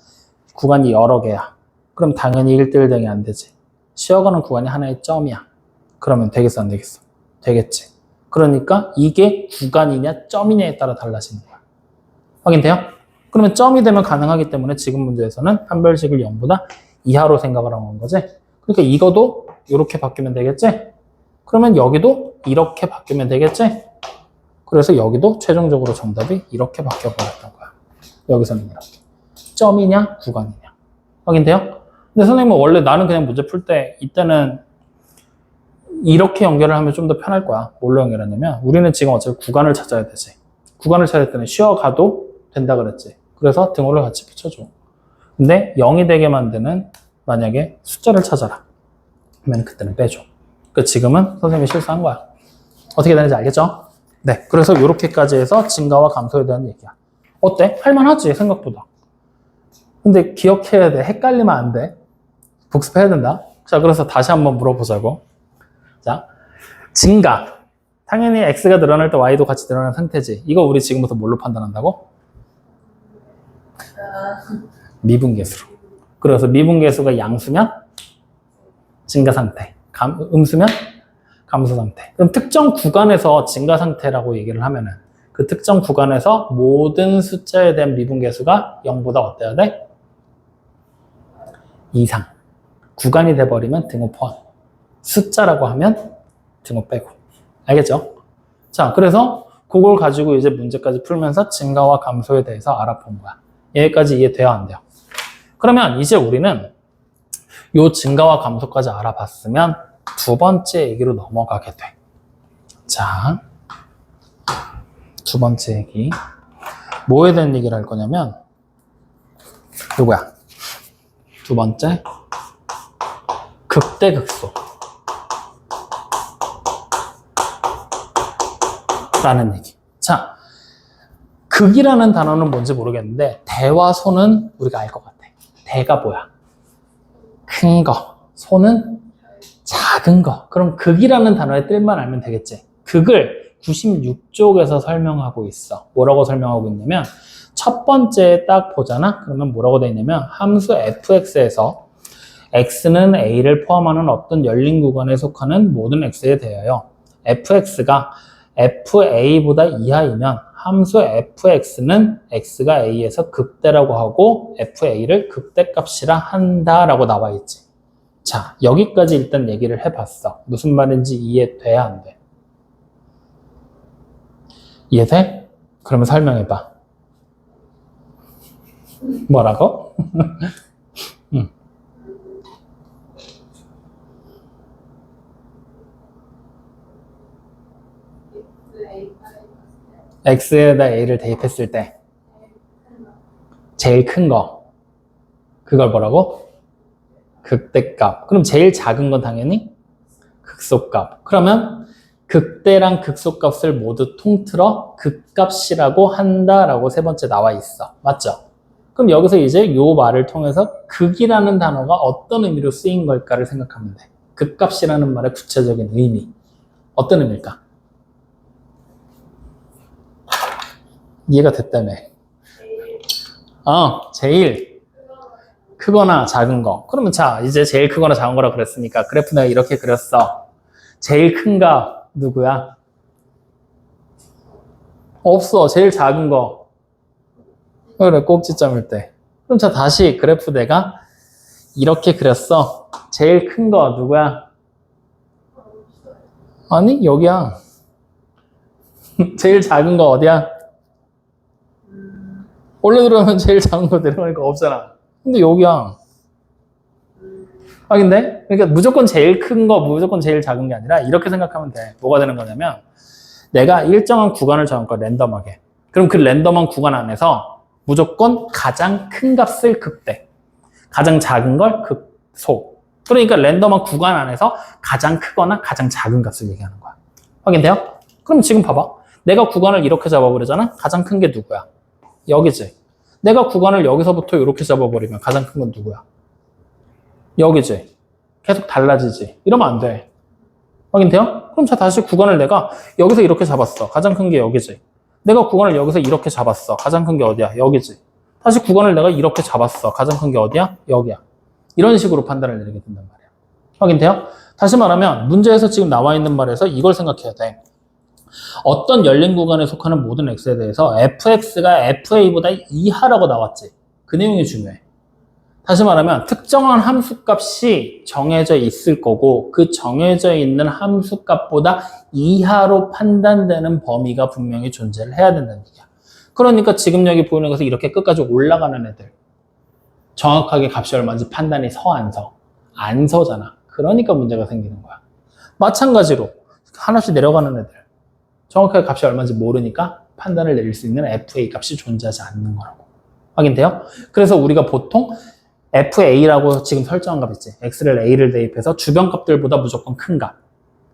구간이 여러 개야. 그럼 당연히 1대1등이 안 되지. 쉬어가는 구간이 하나의 점이야. 그러면 되겠어, 안 되겠어? 되겠지. 그러니까 이게 구간이냐 점이냐에 따라 달라지는 거야. 확인돼요? 그러면 점이 되면 가능하기 때문에 지금 문제에서는 판별식을 0보다 이하로 생각을 하는 거지. 그러니까 이거도 이렇게 바뀌면 되겠지? 그러면 여기도 이렇게 바뀌면 되겠지? 그래서 여기도 최종적으로 정답이 이렇게 바뀌어버렸던 거야. 여기서는 이렇게. 점이냐, 구간이냐. 확인돼요? 근데 선생님은 원래 나는 그냥 문제 풀 때 이때는 이렇게 연결을 하면 좀 더 편할 거야. 뭘로 연결하냐면 우리는 지금 어차피 구간을 찾아야 되지. 구간을 찾을 때는 쉬어가도 된다 그랬지. 그래서 등호를 같이 붙여줘. 근데 0이 되게 만드는 만약에 숫자를 찾아라. 그러면 그때는 빼줘. 그 지금은 선생님이 실수한 거야. 어떻게 되는지 알겠죠? 네. 그래서 이렇게까지 해서 증가와 감소에 대한 얘기야. 어때? 할만하지, 생각보다. 근데 기억해야 돼. 헷갈리면 안 돼. 복습해야 된다. 자, 그래서 다시 한번 물어보자고. 자, 증가. 당연히 x가 늘어날 때 y도 같이 늘어나는 상태지. 이거 우리 지금부터 뭘로 판단한다고? 미분계수로. 그래서 미분계수가 양수면 증가 상태. 음수면 감소 상태. 그럼 특정 구간에서 증가 상태라고 얘기를 하면은 그 특정 구간에서 모든 숫자에 대한 미분계수가 0보다 어때야 돼? 이상. 구간이 돼버리면 등호 포함. 숫자라고 하면 등호 빼고. 알겠죠? 자, 그래서 그걸 가지고 이제 문제까지 풀면서 증가와 감소에 대해서 알아본 거야. 여기까지 이해돼요? 안 돼요? 그러면 이제 우리는 요 증가와 감소까지 알아봤으면 두 번째 얘기로 넘어가게 돼. 자, 두 번째 얘기. 뭐에 대한 얘기를 할 거냐면 요거야. 두 번째, 극대극소 라는 얘기. 자, 극이라는 단어는 뭔지 모르겠는데 대와 소는 우리가 알 것 같아. 대가 뭐야? 큰 거. 소는 작은 거. 그럼 극이라는 단어의 뜻만 알면 되겠지. 극을 96쪽에서 설명하고 있어. 뭐라고 설명하고 있냐면 첫 번째 딱 보잖아. 그러면 뭐라고 돼 있냐면 함수 fx에서 x는 a를 포함하는 어떤 열린 구간에 속하는 모든 x에 대하여 fx가 FA보다 이하이면 함수 fx는 x가 a에서 극대라고 하고 fa를 극대값이라 한다라고 나와 있지. 자, 여기까지 일단 얘기를 해봤어. 무슨 말인지 이해돼야 안 돼? 이해돼? 그러면 설명해봐. 뭐라고? x에다 a를 대입했을 때 제일 큰 거, 그걸 뭐라고? 극대값. 그럼 제일 작은 건 당연히 극소값. 그러면 극대랑 극소값을 모두 통틀어 극값이라고 한다라고 세 번째 나와 있어. 맞죠? 그럼 여기서 이제 요 말을 통해서 극이라는 단어가 어떤 의미로 쓰인 걸까를 생각하면 돼. 극값이라는 말의 구체적인 의미. 어떤 의미일까? 이해가 됐다며. 제일 크거나 작은 거. 그러면 자, 이제 제일 크거나 작은 거라 그랬으니까 그래프 내가 이렇게 그렸어. 제일 큰 거 누구야? 없어. 제일 작은 거. 그래, 꼭지점일 때. 그럼 자, 다시 그래프 내가 이렇게 그렸어. 제일 큰 거 누구야? 아니, 여기야. 제일 작은 거 어디야? 원래 들어가면 제일 작은 거 내려가니까 없잖아. 근데 여기야. 근데? 그러니까 무조건 제일 큰 거, 무조건 제일 작은 게 아니라 이렇게 생각하면 돼. 뭐가 되는 거냐면 내가 일정한 구간을 정할 거야, 랜덤하게. 그럼 그 랜덤한 구간 안에서 무조건 가장 큰 값을 극대, 가장 작은 걸 극소. 그러니까 랜덤한 구간 안에서 가장 크거나 가장 작은 값을 얘기하는 거야. 확인돼요? 그럼 지금 봐봐. 내가 구간을 이렇게 잡아버리잖아? 가장 큰 게 누구야? 여기지. 내가 구간을 여기서부터 이렇게 잡아버리면 가장 큰 건 누구야? 여기지. 계속 달라지지. 이러면 안 돼. 확인돼요? 그럼 자, 다시 구간을 내가 여기서 이렇게 잡았어. 가장 큰 게 여기지. 내가 구간을 여기서 이렇게 잡았어. 가장 큰 게 어디야? 여기지. 다시 구간을 내가 이렇게 잡았어. 가장 큰 게 어디야? 여기야. 이런 식으로 판단을 내리게 된단 말이야. 확인돼요? 다시 말하면 문제에서 지금 나와 있는 말에서 이걸 생각해야 돼. 어떤 열린 구간에 속하는 모든 x에 대해서 fx가 fa보다 이하라고 나왔지. 그 내용이 중요해. 다시 말하면 특정한 함수값이 정해져 있을 거고 그 정해져 있는 함수값보다 이하로 판단되는 범위가 분명히 존재를 해야 된다는 얘기야. 그러니까 지금 여기 보이는 것은 이렇게 끝까지 올라가는 애들. 정확하게 값이 얼마인지 판단이 서 안 서? 안 서잖아. 그러니까 문제가 생기는 거야. 마찬가지로 하나씩 내려가는 애들. 정확하게 값이 얼마인지 모르니까 판단을 내릴 수 있는 FA 값이 존재하지 않는 거라고. 확인돼요? 그래서 우리가 보통 FA라고 지금 설정한 값 있지. X를 A를 대입해서 주변 값들보다 무조건 큰 값.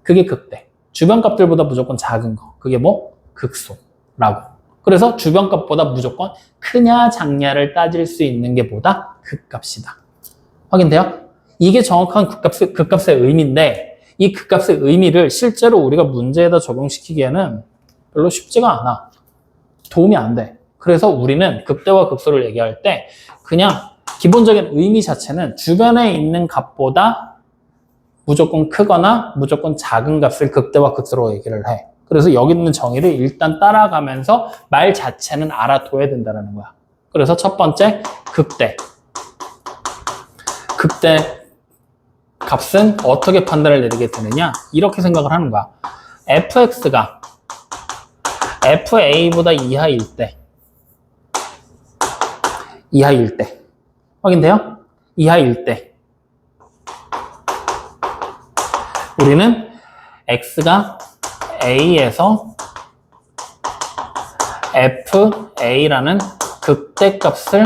그게 극대. 주변 값들보다 무조건 작은 거. 그게 뭐? 극소라고. 그래서 주변 값보다 무조건 크냐 작냐를 따질 수 있는 게 뭐다? 극값이다. 확인돼요? 이게 정확한 극값의 의미인데 이 극값의 의미를 실제로 우리가 문제에다 적용시키기에는 별로 쉽지가 않아. 도움이 안 돼. 그래서 우리는 극대와 극소를 얘기할 때 그냥 기본적인 의미 자체는 주변에 있는 값보다 무조건 크거나 무조건 작은 값을 극대와 극소로 얘기를 해. 그래서 여기 있는 정의를 일단 따라가면서 말 자체는 알아둬야 된다는 거야. 그래서 첫 번째, 극대. 극대 값은 어떻게 판단을 내리게 되느냐? 이렇게 생각을 하는 거야. fx가 fa보다 이하일 때 확인돼요? 이하일 때 우리는 x가 a에서 fa라는 극대값을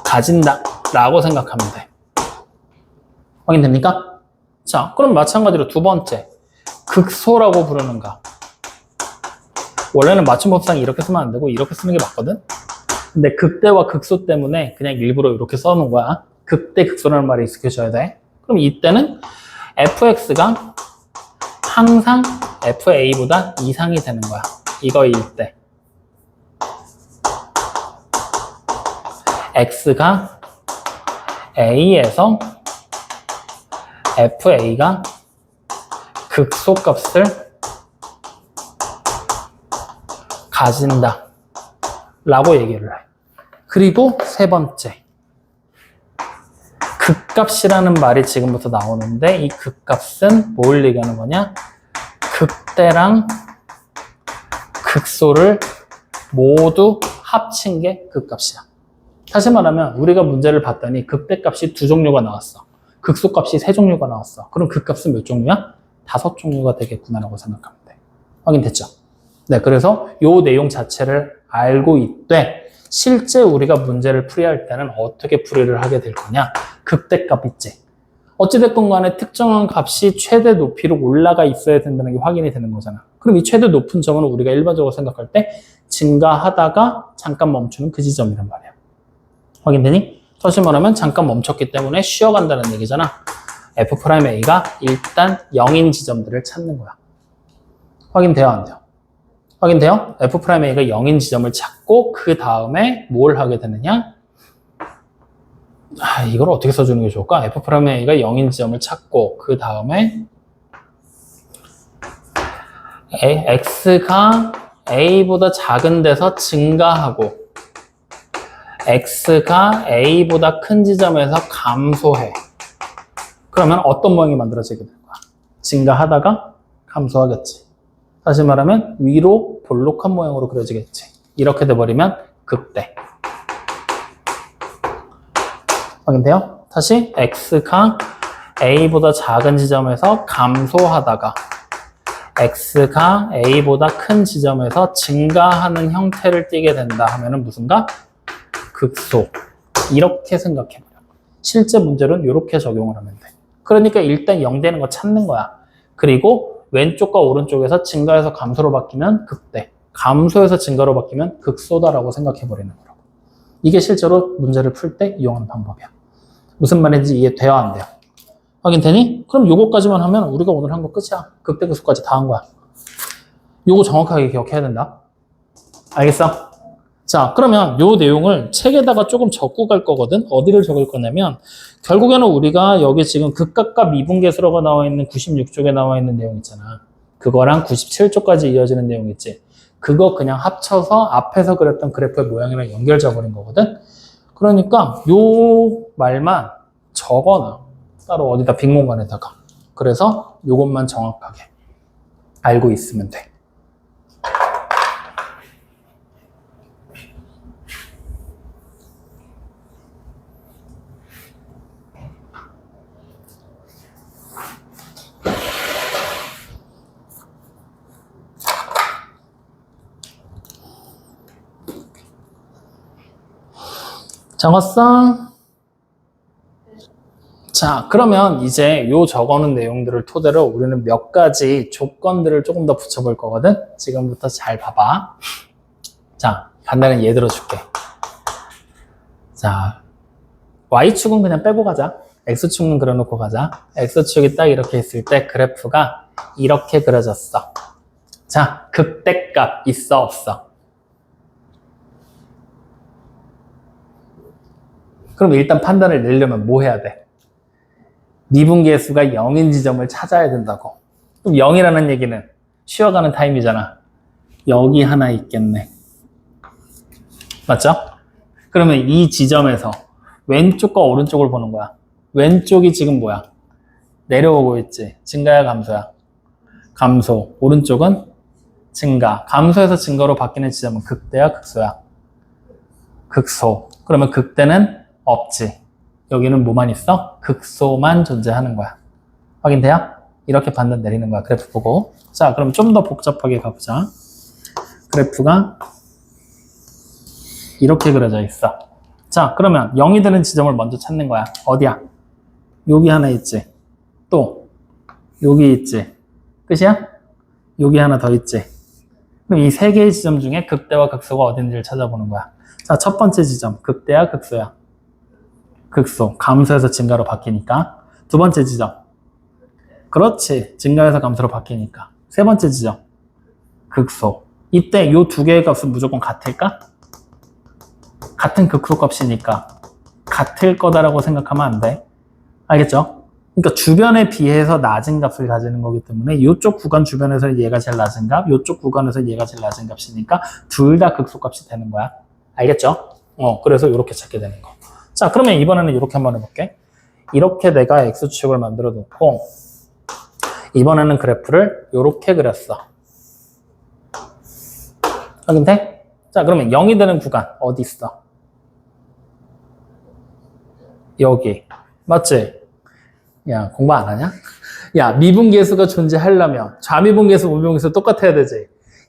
가진다 라고 생각하면 돼. 확인됩니까? 자, 그럼 마찬가지로 두 번째 극소라고 부르는가. 원래는 맞춤법상 이렇게 쓰면 안 되고 이렇게 쓰는 게 맞거든? 근데 극대와 극소 때문에 그냥 일부러 이렇게 써놓은 거야. 극대 극소라는 말이 익숙해져야 돼. 그럼 이때는 fx가 항상 fa보다 이상이 되는 거야. 이거일 때. x가 a에서 fa가 극소값을 가진다 라고 얘기를 해. 그리고 세 번째, 극값이라는 말이 지금부터 나오는데 이 극값은 뭘 얘기하는 거냐? 극대랑 극소를 모두 합친 게 극값이야. 다시 말하면 우리가 문제를 봤더니 극대값이 2종류가 나왔어. 극소값이 3종류가 나왔어. 그럼 극값은 몇 종류야? 5종류가 되겠구나라고 생각하면 돼. 확인됐죠? 네, 그래서 이 내용 자체를 알고 있되 실제 우리가 문제를 풀이할 때는 어떻게 풀이를 하게 될 거냐? 극대값 있지. 어찌됐건 간에 특정한 값이 최대 높이로 올라가 있어야 된다는 게 확인이 되는 거잖아. 그럼 이 최대 높은 점은 우리가 일반적으로 생각할 때 증가하다가 잠깐 멈추는 그 지점이란 말이야. 확인되니? 다시 말하면 잠깐 멈췄기 때문에 쉬어간다는 얘기잖아. F'A가 일단 0인 지점들을 찾는 거야. 확인돼요? 안 돼요? 확인돼요? F'A가 0인 지점을 찾고 그 다음에 뭘 하게 되느냐? 이걸 어떻게 써주는 게 좋을까? F'A가 0인 지점을 찾고 그 다음에 X가 A보다 작은 데서 증가하고 X가 A보다 큰 지점에서 감소해. 그러면 어떤 모양이 만들어지게 될 거야? 증가하다가 감소하겠지. 다시 말하면 위로 볼록한 모양으로 그려지겠지. 이렇게 돼버리면 극대. 확인돼요? 다시 X가 A보다 작은 지점에서 감소하다가 X가 A보다 큰 지점에서 증가하는 형태를 띠게 된다 하면은 무슨가? 극소. 이렇게 생각해버려. 실제 문제는 이렇게 적용을 하면 돼. 그러니까 일단 0 되는 거 찾는 거야. 그리고 왼쪽과 오른쪽에서 증가해서 감소로 바뀌면 극대, 감소해서 증가로 바뀌면 극소다라고 생각해버리는 거라고. 이게 실제로 문제를 풀 때 이용하는 방법이야. 무슨 말인지 이해돼요? 안 돼요? 확인되니? 그럼 요거까지만 하면 우리가 오늘 한 거 끝이야. 극대, 극소까지 다 한 거야. 요거 정확하게 기억해야 된다. 알겠어? 자, 그러면 요 내용을 책에다가 조금 적고 갈 거거든? 어디를 적을 거냐면, 결국에는 우리가 여기 지금 극각과 미분계수로가 나와 있는 96쪽에 나와 있는 내용 있잖아. 그거랑 97쪽까지 이어지는 내용 있지. 그거 그냥 합쳐서 앞에서 그렸던 그래프의 모양이랑 연결 잡아버린 거거든? 그러니까 요 말만 적어놔. 따로 어디다 빈 공간에다가. 그래서 요것만 정확하게 알고 있으면 돼. 적었어? 자, 그러면 이제 요 적어놓은 내용들을 토대로 우리는 몇 가지 조건들을 조금 더 붙여볼 거거든? 지금부터 잘 봐봐. 자, 간단한 예 들어줄게. 자, Y축은 그냥 빼고 가자. X축은 그려놓고 가자. X축이 딱 이렇게 있을 때 그래프가 이렇게 그려졌어. 자, 극대값 있어, 없어? 그럼 일단 판단을 내려면 뭐 해야 돼? 미분계수가 0인 지점을 찾아야 된다고. 그럼 0이라는 얘기는 쉬어가는 타임이잖아. 여기 하나 있겠네. 맞죠? 그러면 이 지점에서 왼쪽과 오른쪽을 보는 거야. 왼쪽이 지금 뭐야? 내려오고 있지. 증가야, 감소야? 감소. 오른쪽은 증가. 감소에서 증가로 바뀌는 지점은 극대야, 극소야? 극소. 그러면 극대는 없지. 여기는 뭐만 있어? 극소만 존재하는 거야. 확인돼요? 이렇게 판단 내리는 거야. 그래프 보고. 자, 그럼 좀 더 복잡하게 가보자. 그래프가 이렇게 그려져 있어. 자, 그러면 0이 되는 지점을 먼저 찾는 거야. 어디야? 여기 하나 있지. 또 여기 있지. 끝이야? 여기 하나 더 있지. 그럼 이 세 개의 지점 중에 극대와 극소가 어딘지를 찾아보는 거야. 자, 첫 번째 지점. 극대야, 극소야? 극소. 감소해서 증가로 바뀌니까. 두 번째 지점. 그렇지. 증가해서 감소로 바뀌니까. 세 번째 지점. 극소. 이때 이 두 개의 값은 무조건 같을까? 같은 극소 값이니까 같을 거다라고 생각하면 안 돼. 알겠죠? 그러니까 주변에 비해서 낮은 값을 가지는 거기 때문에 이쪽 구간 주변에서 얘가 제일 낮은 값, 이쪽 구간에서 얘가 제일 낮은 값이니까 둘 다 극소값이 되는 거야. 알겠죠? 그래서 이렇게 찾게 되는 거. 자, 그러면 이번에는 이렇게 한번 해볼게. 이렇게 내가 X축을 만들어 놓고 이번에는 그래프를 이렇게 그렸어. 확인돼? 자, 그러면 0이 되는 구간 어디 있어? 여기. 맞지? 야, 공부 안 하냐? 야, 미분계수가 존재하려면 좌미분계수, 우미분계수 똑같아야 되지.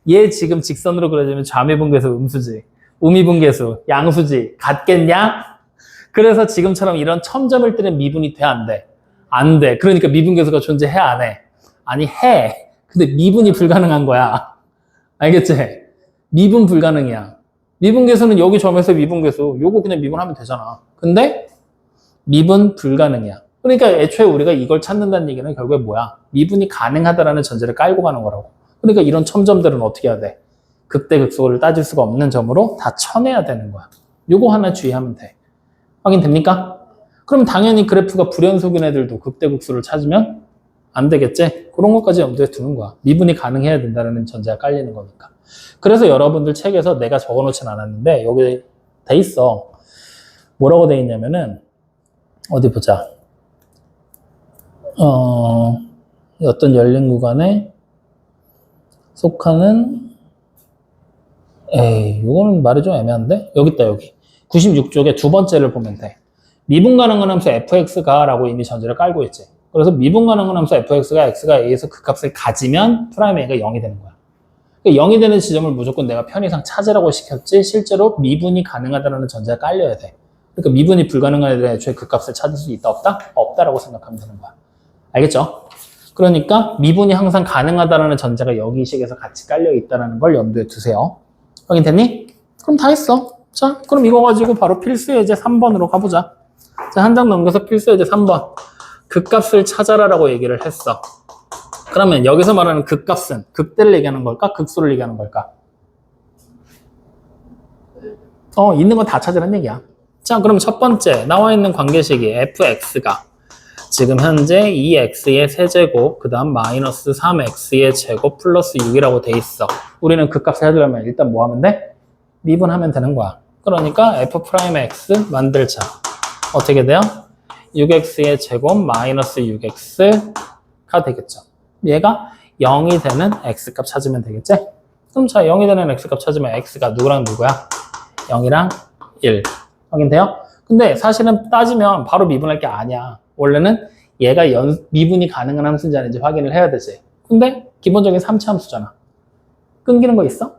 얘 지금 직선으로 그려지면 좌미분계수 음수지. 우미분계수 양수지. 같겠냐? 그래서 지금처럼 이런 첨점을 뜨는 미분이 돼, 안 돼? 안 돼. 그러니까 미분계수가 존재해, 안 해? 아니, 해. 근데 미분이 불가능한 거야. 알겠지? 미분 불가능이야. 미분계수는 여기 점에서 미분계수. 요거 그냥 미분하면 되잖아. 근데 미분 불가능이야. 그러니까 애초에 우리가 이걸 찾는다는 얘기는 결국에 뭐야? 미분이 가능하다라는 전제를 깔고 가는 거라고. 그러니까 이런 첨점들은 어떻게 해야 돼? 극대극소를 따질 수가 없는 점으로 다 쳐내야 되는 거야. 요거 하나 주의하면 돼. 확인됩니까? 그럼 당연히 그래프가 불연속인 애들도 극대극소를 찾으면 안 되겠지? 그런 것까지 염두에 두는 거야. 미분이 가능해야 된다는 전제가 깔리는 거니까. 그래서 여러분들 책에서 내가 적어놓진 않았는데 여기 돼 있어. 뭐라고 돼 있냐면은 어디 보자. 어떤 열린 구간에 속하는 이거는 말이 좀 애매한데? 여기 있다, 여기. 96쪽에 두 번째를 보면 돼. 미분 가능한 함수 fx가 라고 이미 전제를 깔고 있지. 그래서 미분 가능한 함수 fx가 x가 a에서 그 값을 가지면 프라임 a가 0이 되는 거야. 0이 되는 지점을 무조건 내가 편의상 찾으라고 시켰지 실제로 미분이 가능하다는 전제가 깔려야 돼. 그러니까 미분이 불가능한 애들은 애초에 그 값을 찾을 수 있다 없다? 없다라고 생각하면 되는 거야. 알겠죠? 그러니까 미분이 항상 가능하다는 전제가 여기 식에서 같이 깔려 있다는 걸 염두에 두세요. 확인됐니? 그럼 다 했어. 자, 그럼 이거 가지고 바로 필수 예제 3번으로 가보자. 자, 한 장 넘겨서 필수 예제 3번. 극값을 찾아라라고 얘기를 했어. 그러면 여기서 말하는 극값은 극대를 얘기하는 걸까? 극소를 얘기하는 걸까? 있는 건 다 찾으라는 얘기야. 자, 그럼 첫 번째 나와 있는 관계식이 fx가 지금 현재 2x의 세제곱 그 다음 마이너스 3x의 제곱 플러스 6이라고 돼 있어. 우리는 극값을 찾으려면 일단 뭐 하면 돼? 미분하면 되는 거야. 그러니까 f'x 만들자. 어떻게 돼요? 6x의 제곱 마이너스 6x가 되겠죠. 얘가 0이 되는 x값 찾으면 되겠지? 그럼 자, 0이 되는 x값 찾으면 x가 누구랑 누구야? 0이랑 1. 확인돼요? 근데 사실은 따지면 바로 미분할 게 아니야. 원래는 얘가 미분이 가능한 함수인지 아닌지 확인을 해야 되지. 근데 기본적인 3차 함수잖아. 끊기는 거 있어?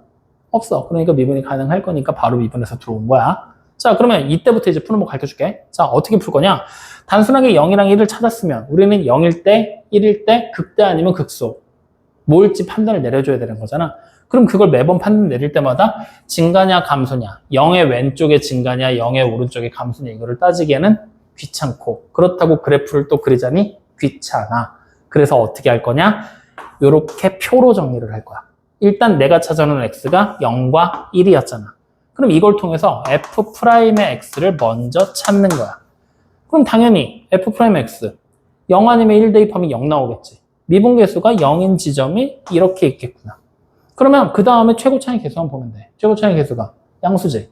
없어. 그러니까 미분이 가능할 거니까 바로 미분해서 들어온 거야. 자, 그러면 이때부터 이제 푸는 법 가르쳐줄게. 자, 어떻게 풀 거냐? 단순하게 0이랑 1을 찾았으면 우리는 0일 때, 1일 때, 극대 아니면 극소. 뭘지 판단을 내려줘야 되는 거잖아. 그럼 그걸 매번 판단 내릴 때마다 증가냐 감소냐, 0의 왼쪽에 증가냐 0의 오른쪽에 감소냐 이거를 따지기에는 귀찮고, 그렇다고 그래프를 또 그리자니 귀찮아. 그래서 어떻게 할 거냐? 이렇게 표로 정리를 할 거야. 일단 내가 찾아놓은 x가 0과 1이었잖아. 그럼 이걸 통해서 f'의 x를 먼저 찾는 거야. 그럼 당연히 f'x 0 아니면 1 대입하면 0 나오겠지. 미분계수가 0인 지점이 이렇게 있겠구나. 그러면 그 다음에 최고차의 계수만 보면 돼. 최고차의 계수가 양수지.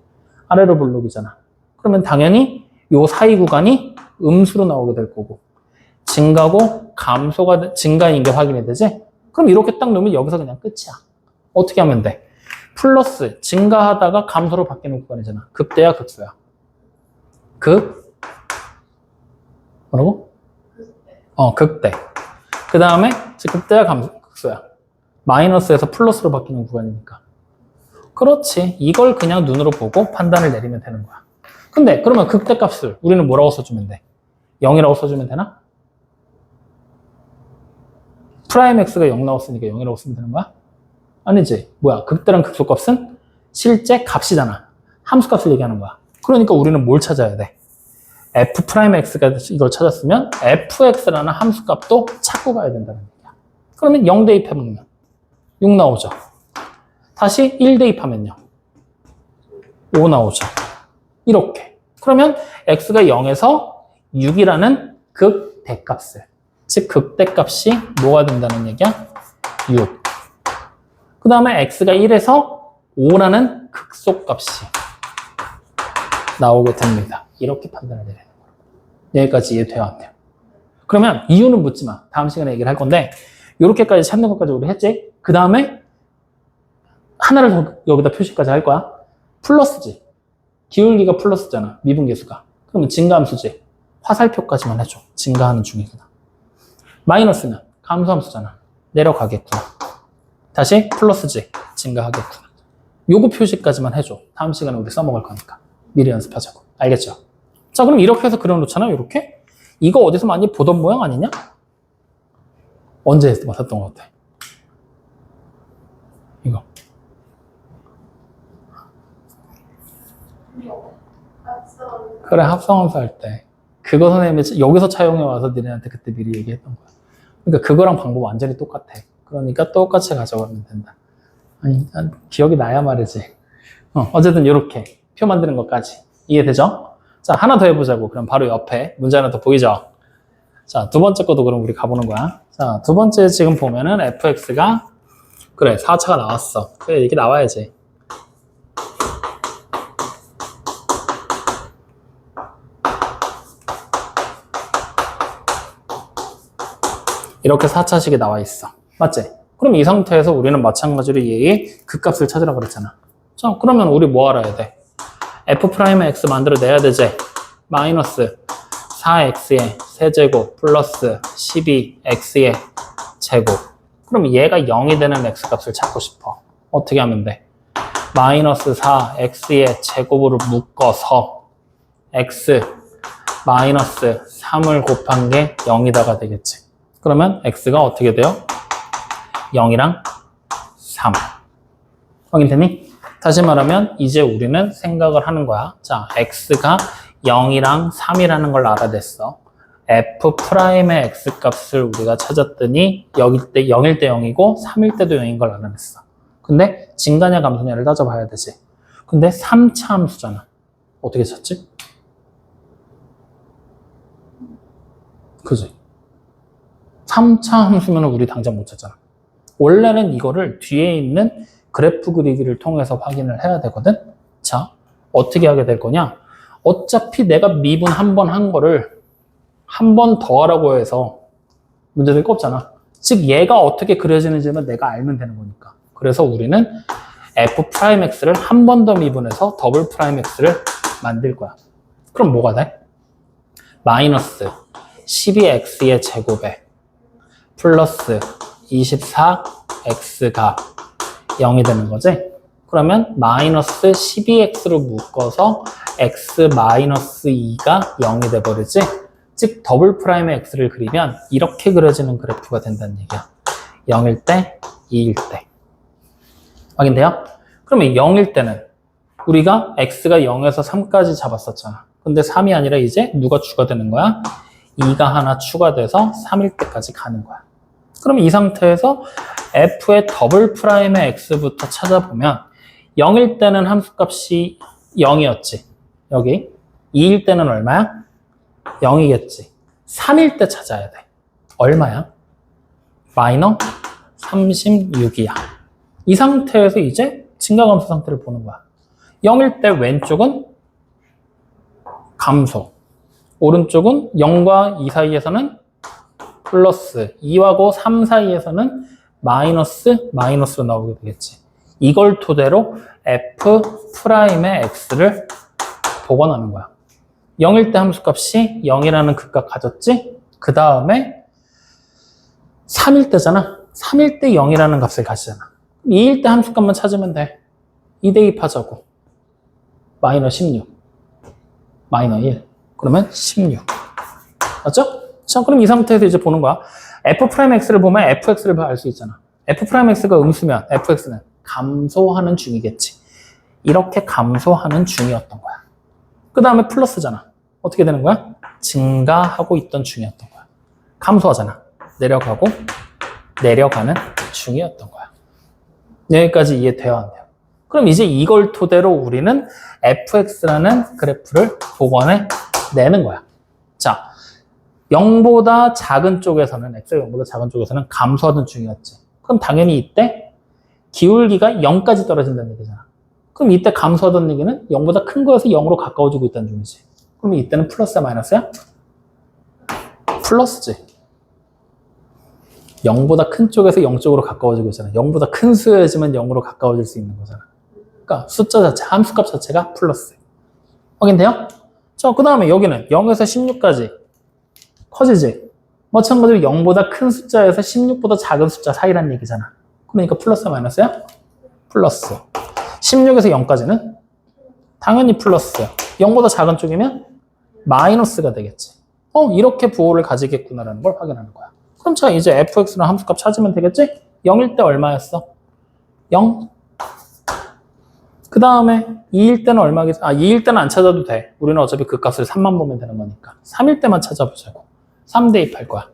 아래로 블록이잖아. 그러면 당연히 요 사이 구간이 음수로 나오게 될 거고, 증가고 감소가 증가인 게 확인이 되지? 그럼 이렇게 딱 놓으면 여기서 그냥 끝이야. 어떻게 하면 돼? 플러스 증가하다가 감소로 바뀌는 구간이잖아. 극대야 극소야? 뭐라고? 극대. 그 다음에 극대야 극소야? 마이너스에서 플러스로 바뀌는 구간이니까. 그렇지. 이걸 그냥 눈으로 보고 판단을 내리면 되는 거야. 근데 그러면 극대값을 우리는 뭐라고 써주면 돼? 0이라고 써주면 되나? 프라임 x가 0 나왔으니까 0이라고 쓰면 되는 거야? 아니지. 뭐야? 극대랑 극소값은 실제 값이잖아. 함수값을 얘기하는 거야. 그러니까 우리는 뭘 찾아야 돼? f'x가 이걸 찾았으면 fx라는 함수값도 찾고 가야 된다는 얘기야. 그러면 0 대입해보면 6 나오죠. 다시 1 대입하면요. 5 나오죠. 이렇게. 그러면 x가 0에서 6이라는 극 극대값을. 즉 극대값이 뭐가 된다는 얘기야? 6. 그 다음에 x가 1에서 5라는 극소값이 나오게 됩니다. 이렇게 판단을 내리는 거예요. 여기까지 이해돼야 안 돼요. 그러면 이유는 묻지 마. 다음 시간에 얘기를 할 건데 이렇게까지 찾는 것까지 우리 했지? 그 다음에 하나를 더 여기다 표시까지 할 거야. 플러스지. 기울기가 플러스잖아. 미분계수가. 그러면 증가함수지. 화살표까지만 해줘. 증가하는 중이구나. 마이너스는 감소함수잖아. 내려가겠구나. 다시 플러스지. 증가하겠구나. 요거 표시까지만 해줘. 다음 시간에 우리 써먹을 거니까. 미리 연습하자고. 알겠죠? 자, 그럼 이렇게 해서 그려놓잖아. 이렇게. 이거 어디서 많이 보던 모양 아니냐? 언제 했던 것 같아? 이거. 그래, 합성함수 할 때. 그거 선생님이 여기서 차용해 와서 니네한테 그때 미리 얘기했던 거야. 그러니까 그거랑 방법 완전히 똑같아. 그러니까 똑같이 가져가면 된다. 아니, 기억이 나야 말이지. 어쨌든 이렇게 표 만드는 것까지 이해되죠? 자, 하나 더 해보자고. 그럼 바로 옆에 문제 하나 더 보이죠? 자, 두 번째 것도 그럼 우리 가보는 거야. 자, 두 번째 지금 보면은 fx가 그래, 4차가 나왔어. 그래, 이게 나와야지. 이렇게 4차식이 나와 있어. 맞지? 그럼 이 상태에서 우리는 마찬가지로 얘의 극값을 찾으라고 그랬잖아. 자, 그러면 우리 뭐 알아야 돼? f'x 만들어내야 되지. 마이너스 4x의 세제곱 플러스 12x의 제곱. 그럼 얘가 0이 되는 x값을 찾고 싶어. 어떻게 하면 돼? 마이너스 4x의 제곱으로 묶어서 x 마이너스 3을 곱한 게 0이다가 되겠지. 그러면 x가 어떻게 돼요? 0이랑 3. 확인되니? 다시 말하면 이제 우리는 생각을 하는 거야. 자, x가 0이랑 3이라는 걸 알아냈어. f'의 x값을 우리가 찾았더니 0일 때 0이고 3일 때도 0인 걸 알아냈어. 근데 증가냐 감소냐를 따져봐야 되지. 근데 3차 함수잖아. 어떻게 찾지? 그지? 3차 함수면 우리 당장 못 찾잖아. 원래는 이거를 뒤에 있는 그래프 그리기를 통해서 확인을 해야 되거든. 자, 어떻게 하게 될 거냐? 어차피 내가 미분 한 번 한 거를 한 번 더 하라고 해서 문제될 거 없잖아. 즉 얘가 어떻게 그려지는지는 내가 알면 되는 거니까. 그래서 우리는 f'x를 한 번 더 미분해서 더블 프라임 x를 만들 거야. 그럼 뭐가 돼? 마이너스 12x의 제곱에 플러스 24x가 0이 되는 거지? 그러면 마이너스 12x로 묶어서 x 마이너스 2가 0이 돼버리지? 즉 더블 프라임의 x를 그리면 이렇게 그려지는 그래프가 된다는 얘기야. 0일 때, 2일 때. 확인돼요? 그러면 0일 때는 우리가 x가 0에서 3까지 잡았었잖아. 근데 3이 아니라 이제 누가 추가되는 거야? 2가 하나 추가돼서 3일 때까지 가는 거야. 그럼 이 상태에서 f의 더블 프라임의 x부터 찾아보면 0일 때는 함수값이 0이었지. 여기. 2일 때는 얼마야? 0이겠지. 3일 때 찾아야 돼. 얼마야? 마이너 36이야. 이 상태에서 이제 증가감소 상태를 보는 거야. 0일 때 왼쪽은 감소. 오른쪽은 0과 2 사이에서는 플러스, 2하고 3 사이에서는 마이너스로 나오게 되겠지. 이걸 토대로 f'의 x를 복원하는 거야. 0일 때 함수값이 0이라는 극값 가졌지? 그 다음에 3일 때잖아. 3일 때 0이라는 값을 가지잖아. 2일 때 함수값만 찾으면 돼. 2 대입하자고. 마이너 16. 마이너 1. 그러면 16. 맞죠? 자, 그럼 이 상태에서 이제 보는 거야. f'x를 보면 fx를 알 수 있잖아. f'x가 음수면 fx는 감소하는 중이겠지. 이렇게 감소하는 중이었던 거야. 그 다음에 플러스잖아. 어떻게 되는 거야? 증가하고 있던 중이었던 거야. 감소하잖아. 내려가고 내려가는 중이었던 거야. 여기까지 이해돼야 안 돼요. 그럼 이제 이걸 토대로 우리는 fx라는 그래프를 복원해 내는 거야. 자, 0보다 작은 쪽에서는, x가 0보다 작은 쪽에서는 감소하던 중이었지. 그럼 당연히 이때 기울기가 0까지 떨어진다는 얘기잖아. 그럼 이때 감소하던 얘기는 0보다 큰 거에서 0으로 가까워지고 있다는 중이지. 그럼 이때는 플러스야, 마이너스야? 플러스지. 0보다 큰 쪽에서 0쪽으로 가까워지고 있잖아. 0보다 큰 수여야지만 0으로 가까워질 수 있는 거잖아. 그러니까 숫자 자체, 함수값 자체가 플러스. 확인돼요? 자, 그 다음에 여기는 0에서 16까지 커지지. 마찬가지로 0보다 큰 숫자에서 16보다 작은 숫자 사이란 얘기잖아. 그러니까 플러스 마이너스야? 플러스. 16에서 0까지는 당연히 플러스야. 0보다 작은 쪽이면 마이너스가 되겠지. 이렇게 부호를 가지겠구나라는 걸 확인하는 거야. 그럼 자, 이제 fx는 함수값 찾으면 되겠지? 0일 때 얼마였어? 0. 그 다음에 2일 때는 얼마겠어? 2일 때는 안 찾아도 돼. 우리는 어차피 그 값을 3만 보면 되는 거니까. 3일 때만 찾아보자고. 3 대입할 거야.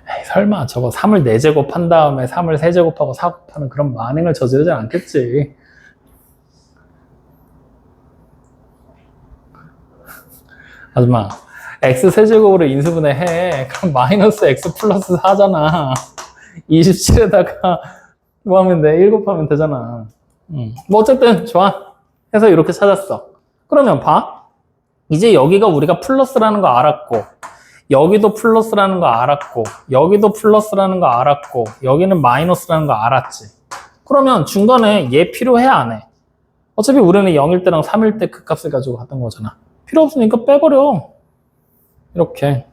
에이, 설마 저거 3을 4제곱 한 다음에 3을 3제곱하고 4곱하는 그런 만행을 저지르지 않겠지. 아줌마, x 세제곱으로 인수분해 해. 그럼 마이너스 x 플러스 4잖아. 27에다가 뭐 하면 돼? 1 곱하면 되잖아. 뭐 어쨌든 좋아. 해서 이렇게 찾았어. 그러면 봐. 이제 여기가 우리가 플러스라는 거 알았고, 여기도 플러스라는 거 알았고, 여기도 플러스라는 거 알았고, 여기는 마이너스라는 거 알았지. 그러면 중간에 얘 필요해, 안 해? 어차피 우리는 0일 때랑 3일 때 그 값을 가지고 갔던 거잖아. 필요 없으니까 빼버려. 이렇게.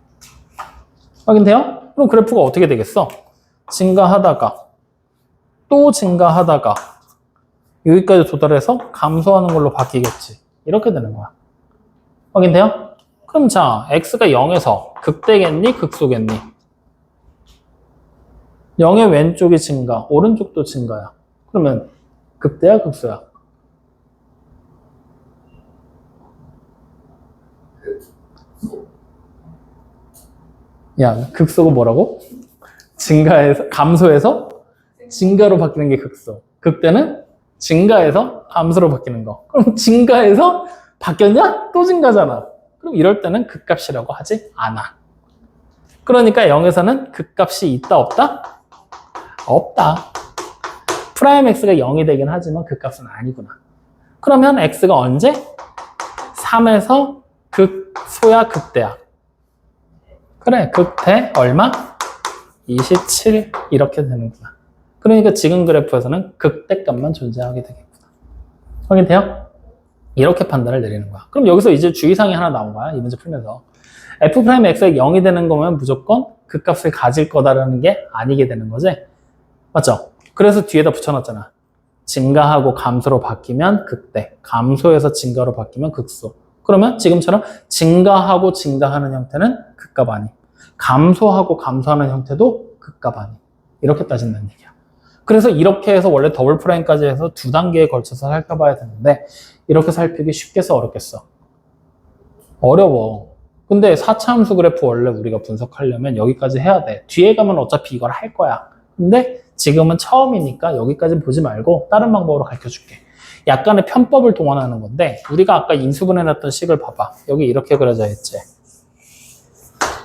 확인돼요? 그럼 그래프가 어떻게 되겠어? 증가하다가 또 증가하다가 여기까지 도달해서 감소하는 걸로 바뀌겠지. 이렇게 되는 거야. 확인돼요? 그럼 자, x가 0에서 극대겠니? 극소겠니? 0의 왼쪽이 증가, 오른쪽도 증가야. 그러면 극대야? 극소야? 야, 극소가 뭐라고? 증가해서, 감소해서 증가로 바뀌는 게 극소. 극대는 증가해서 감소로 바뀌는 거. 그럼 증가해서 바뀌었냐? 또 증가잖아. 그럼 이럴 때는 극값이라고 하지 않아. 그러니까 0에서는 극값이 있다, 없다? 없다. 프라임 x가 0이 되긴 하지만 극값은 아니구나. 그러면 x가 언제? 3에서 극소야, 극대야? 그래, 극대 얼마? 27 이렇게 되는구나. 그러니까 지금 그래프에서는 극대값만 존재하게 되겠구나. 확인돼요? 이렇게 판단을 내리는 거야. 그럼 여기서 이제 주의사항이 하나 나온 거야. 이 문제 풀면서. f'x가 0이 되는 거면 무조건 극값을 가질 거다라는 게 아니게 되는 거지. 맞죠? 그래서 뒤에다 붙여놨잖아. 증가하고 감소로 바뀌면 극대, 감소해서 증가로 바뀌면 극소. 그러면 지금처럼 증가하고 증가하는 형태는 극값 아니, 감소하고 감소하는 형태도 극값 아니. 이렇게 따진다는 얘기야. 그래서 이렇게 해서 원래 더블 프라임까지 해서 두 단계에 걸쳐서 살펴봐야 되는데 이렇게 살피기 쉽겠어, 어렵겠어? 어려워. 근데 4차 함수 그래프 원래 우리가 분석하려면 여기까지 해야 돼. 뒤에 가면 어차피 이걸 할 거야. 근데 지금은 처음이니까 여기까지 보지 말고 다른 방법으로 가르쳐줄게. 약간의 편법을 동원하는 건데 우리가 아까 인수분해놨던 식을 봐봐. 여기 이렇게 그려져 있지.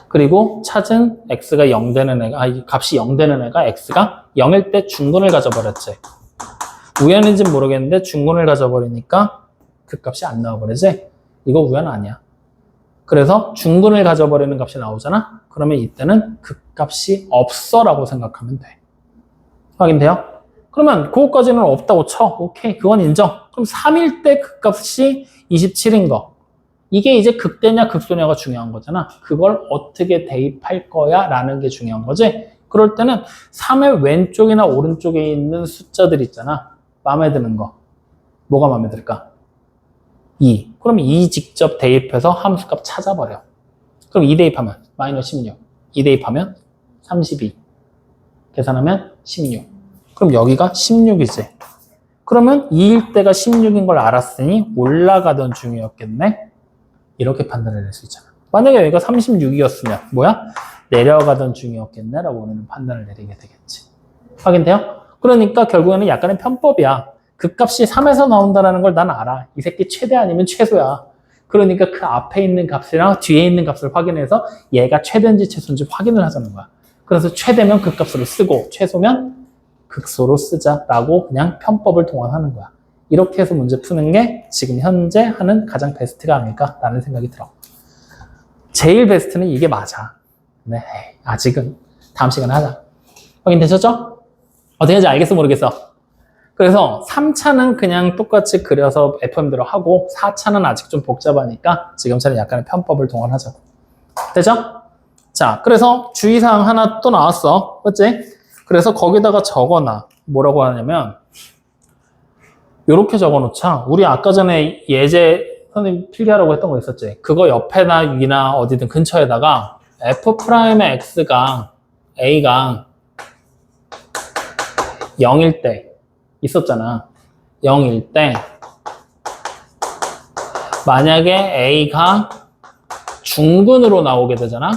그리고 찾은 x가 0 되는 애가, 값이 0 되는 애가 x가 0일 때 중근을 가져버렸지. 우연인지는 모르겠는데 중근을 가져버리니까 그 값이 안 나와버리지. 이거 우연 아니야. 그래서 중근을 가져버리는 값이 나오잖아. 그러면 이때는 그 값이 없어라고 생각하면 돼. 확인돼요? 그러면 그거까지는 없다고 쳐. 오케이, 그건 인정. 그럼 3일 때 그 값이 27인 거. 이게 이제 극대냐 극소냐가 중요한 거잖아. 그걸 어떻게 대입할 거야 라는 게 중요한 거지. 그럴 때는 3의 왼쪽이나 오른쪽에 있는 숫자들 있잖아. 마음에 드는 거. 뭐가 마음에 들까? 2. 그럼 2 직접 대입해서 함수값 찾아버려. 그럼 2 대입하면 마이너스 16. 2 대입하면 32. 계산하면 16. 그럼 여기가 16이지. 그러면 2일 때가 16인 걸 알았으니 올라가던 중이었겠네? 이렇게 판단을 낼 수 있잖아. 만약에 여기가 36이었으면 뭐야? 내려가던 중이었겠네? 라고 우리는 판단을 내리게 되겠지. 확인돼요? 그러니까 결국에는 약간의 편법이야. 극값이 3에서 나온다는 걸 난 알아. 이 새끼 최대 아니면 최소야. 그러니까 그 앞에 있는 값이랑 뒤에 있는 값을 확인해서 얘가 최대인지 최소인지 확인을 하자는 거야. 그래서 최대면 극값으로 쓰고 최소면 극소로 쓰자라고 그냥 편법을 동원하는 거야. 이렇게 해서 문제 푸는 게 지금 현재 하는 가장 베스트가 아닐까라는 생각이 들어. 제일 베스트는 이게 맞아. 네, 아직은 다음 시간에 하자. 확인되셨죠? 어떻게 하는지 알겠어 모르겠어? 그래서 3차는 그냥 똑같이 그려서 FM대로 하고 4차는 아직 좀 복잡하니까 지금처럼 약간의 편법을 동원하자고. 되죠? 자, 그래서 주의사항 하나 또 나왔어. 맞지? 그래서 거기다가 적어놔. 뭐라고 하냐면 이렇게 적어놓자. 우리 아까 전에 예제 선생님 필기하라고 했던 거 있었지? 그거 옆에나 위나 어디든 근처에다가 F'의 X가 A가 0일 때 있었잖아. 0일 때 만약에 A가 중근으로 나오게 되잖아.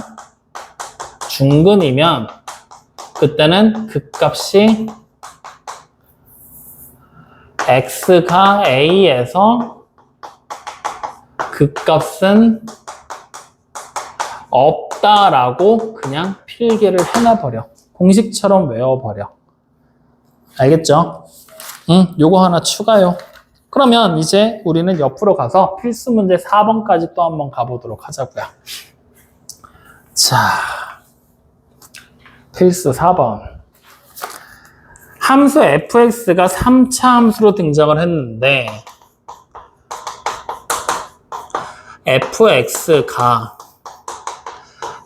중근이면 그때는 극값이 X가 A에서 극값은 없다라고 그냥 필기를 해놔버려. 공식처럼 외워버려. 알겠죠? 요거 하나 추가요. 그러면 이제 우리는 옆으로 가서 필수 문제 4번까지 또 한번 가보도록 하자고요. 자, 필수 4번. 함수 fx가 3차 함수로 등장을 했는데 fx가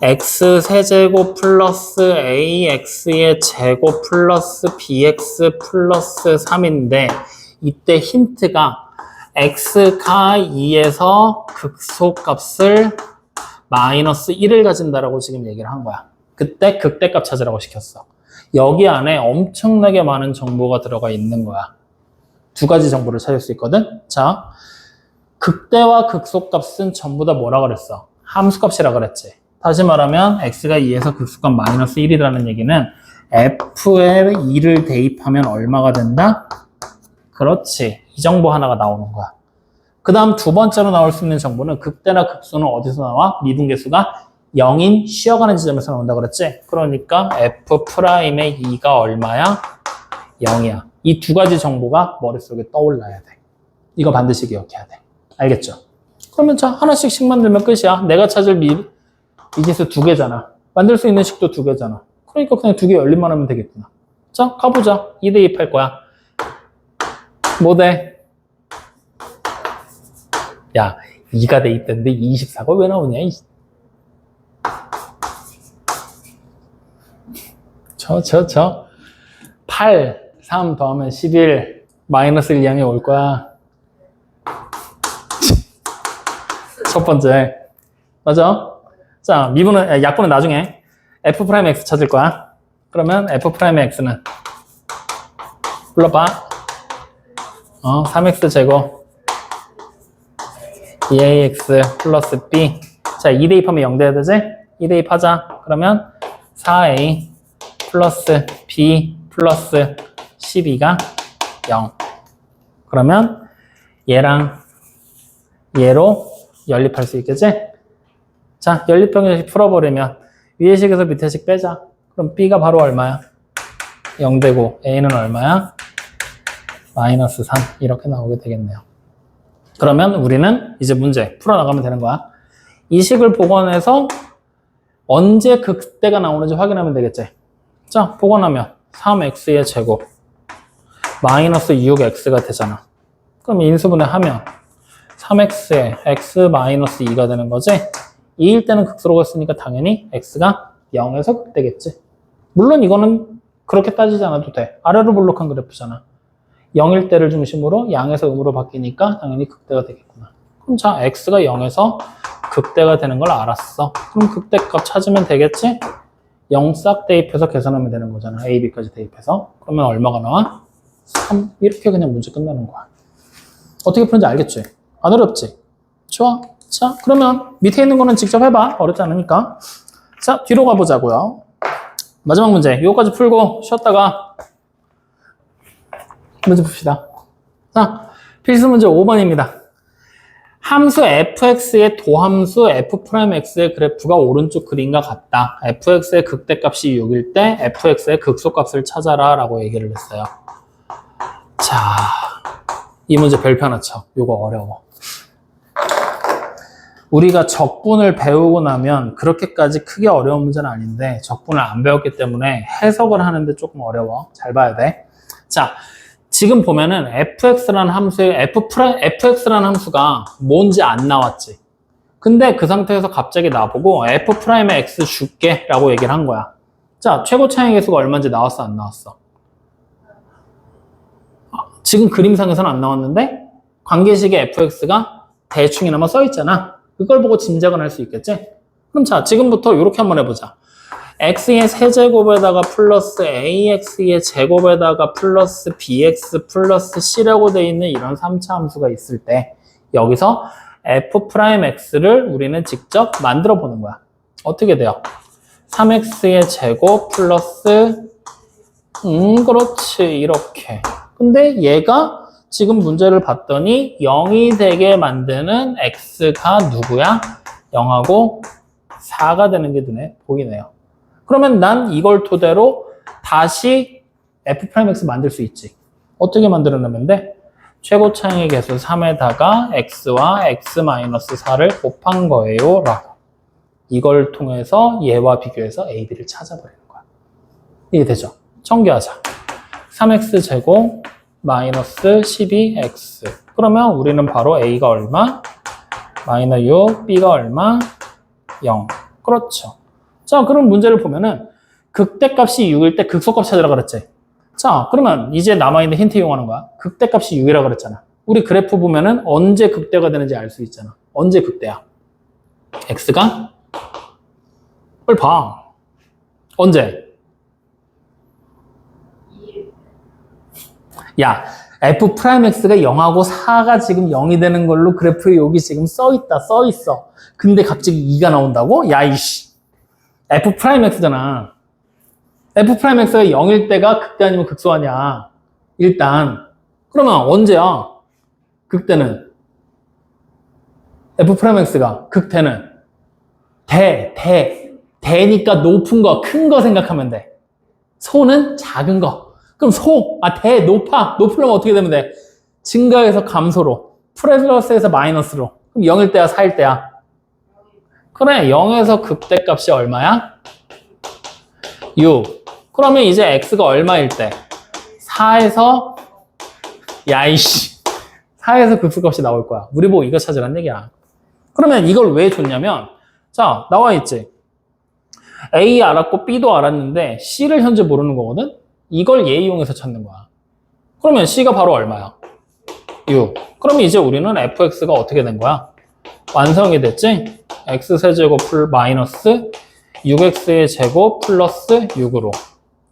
x세제곱 플러스 ax의 제곱 플러스 bx 플러스 3인데 이때 힌트가 x가 2에서 극소값을 마이너스 1을 가진다라고 지금 얘기를 한 거야. 그때 극대값 찾으라고 시켰어. 여기 안에 엄청나게 많은 정보가 들어가 있는 거야. 두 가지 정보를 찾을 수 있거든. 자, 극대와 극소값은 전부 다 뭐라 그랬어? 함수값이라 그랬지. 다시 말하면 x가 2에서 극소값 마이너스 1이라는 얘기는 f에 2를 대입하면 얼마가 된다? 그렇지. 이 정보 하나가 나오는 거야. 그 다음 두 번째로 나올 수 있는 정보는 극대나 극소는 어디서 나와? 미분계수가 0인 쉬어가는 지점에서 나온다 그랬지? 그러니까 f'의 2가 얼마야? 0이야. 이 두 가지 정보가 머릿속에 떠올라야 돼. 이거 반드시 기억해야 돼. 알겠죠? 그러면 자, 하나씩씩 만들면 끝이야. 내가 찾을 미계수 두 개잖아. 만들 수 있는 식도 두 개잖아. 그러니까 그냥 두 개 열림만 하면 되겠구나. 자, 가보자. 2 대입할 거야. 뭐 돼? 야, 2가 대입됐는데 24가 왜 나오냐? 8, 3 더하면 11, 마이너스 1 양이 올 거야. 첫 번째. 맞아? 자, 약분은 나중에. F'X 찾을 거야. 그러면 F'X는 불러봐. 3X 제곱 2AX 플러스 B. 자, 2 대입하면 0 돼야 되지? 2 대입하자. 그러면 4A 플러스 B 플러스 12가 0. 그러면 얘랑 얘로 연립할 수 있겠지? 자, 연립형식 풀어버리면 위의 식에서 밑에 식 빼자. 그럼 B가 바로 얼마야? 0 되고 A는 얼마야? 마이너스 3. 이렇게 나오게 되겠네요. 그러면 우리는 이제 문제 풀어나가면 되는 거야. 이 식을 복원해서 언제 극대가 나오는지 확인하면 되겠지? 자, 복원하면 3x의 제곱 마이너스 6x가 되잖아. 그럼 인수분해 하면 3x에 x 마이너스 2가 되는 거지? 2일 때는 극수로 갔으니까 당연히 x가 0에서 극대겠지. 물론 이거는 그렇게 따지지 않아도 돼. 아래로 볼록한 그래프잖아. 0일 때를 중심으로 양에서 음으로 바뀌니까 당연히 극대가 되겠구나. 그럼 자, x가 0에서 극대가 되는 걸 알았어. 그럼 극대값 찾으면 되겠지? 0 싹 대입해서 계산하면 되는 거잖아. a, b까지 대입해서. 그러면 얼마가 나와? 3. 이렇게 그냥 문제 끝나는 거야. 어떻게 푸는지 알겠지? 안 어렵지? 좋아. 자, 그러면 밑에 있는 거는 직접 해봐. 어렵지 않으니까. 자, 뒤로 가보자고요. 마지막 문제. 이거까지 풀고 쉬었다가 문제 봅시다. 자, 필수 문제 5번입니다. 함수 fx의 도함수 f'x의 그래프가 오른쪽 그림과 같다. fx의 극대값이 6일 때 fx의 극소값을 찾아라 라고 얘기를 했어요. 자, 이 문제 별표 하나 쳐. 이거 어려워. 우리가 적분을 배우고 나면 그렇게까지 크게 어려운 문제는 아닌데 적분을 안 배웠기 때문에 해석을 하는데 조금 어려워. 잘 봐야 돼. 자, 지금 보면은 fx라는 fx라는 함수가 뭔지 안 나왔지. 근데 그 상태에서 갑자기 나보고 f'의 x 줄게 라고 얘기를 한 거야. 자, 최고 차이 계수가 얼마인지 나왔어 안 나왔어? 지금 그림상에서는 안 나왔는데 관계식의 fx가 대충이나마 써있잖아. 그걸 보고 짐작은 할 수 있겠지? 그럼 자, 지금부터 이렇게 한번 해보자. x의 세제곱에다가 플러스 ax의 제곱에다가 플러스 bx 플러스 c라고 돼 있는 이런 3차 함수가 있을 때 여기서 f'x를 우리는 직접 만들어 보는 거야. 어떻게 돼요? 3x의 제곱 플러스 그렇지 이렇게. 근데 얘가 지금 문제를 봤더니 0이 되게 만드는 x가 누구야? 0하고 4가 되는 게 눈에 보이네요. 그러면 난 이걸 토대로 다시 f'x 만들 수 있지. 어떻게 만들어내면 돼? 최고 차이의 개수 3에다가 x와 x-4를 곱한 거예요 라고. 이걸 통해서 얘와 비교해서 a, b를 찾아버리는 거야. 이게 되죠? 정리하자. 3x제곱 마이너스 12x. 그러면 우리는 바로 a가 얼마? 마이너스 6, b가 얼마? 0. 그렇죠. 자, 그럼 문제를 보면은 극대값이 6일 때 극소값 찾으라 그랬지. 자, 그러면 이제 남아있는 힌트 이용하는 거야. 극대값이 6이라 그랬잖아. 우리 그래프 보면은 언제 극대가 되는지 알 수 있잖아. 언제 극대야? x가? 빨리 봐. 언제? 야, f'x가 0하고 4가 지금 0이 되는 걸로 그래프에 여기 지금 써있다, 써있어. 근데 갑자기 2가 나온다고? 야, 이씨. f'x잖아. f'x가 0일 때가 극대 아니면 극소 아니야. 일단. 그러면 언제야? 극대는? f'x가 극대는? 대니까 높은 거, 큰 거 생각하면 돼. 소는 작은 거. 그럼 대, 높으려면 어떻게 되면 돼? 증가해서 감소로. 플러스에서 마이너스로. 그럼 0일 때야, 4일 때야? 그래, 0에서 극대값이 얼마야? 6. 그러면 이제 x가 얼마일 때? 4에서, 야이씨. 4에서 극소값이 나올 거야. 우리 보고 이거 찾으란 얘기야. 그러면 이걸 왜 줬냐면, 자, 나와 있지. A 알았고 B도 알았는데 C를 현재 모르는 거거든? 이걸 얘 이용해서 찾는 거야. 그러면 C가 바로 얼마야? 6. 그러면 이제 우리는 fx가 어떻게 된 거야? 완성이 됐지? x세제곱 마이너스 6x의 제곱 플러스 6으로.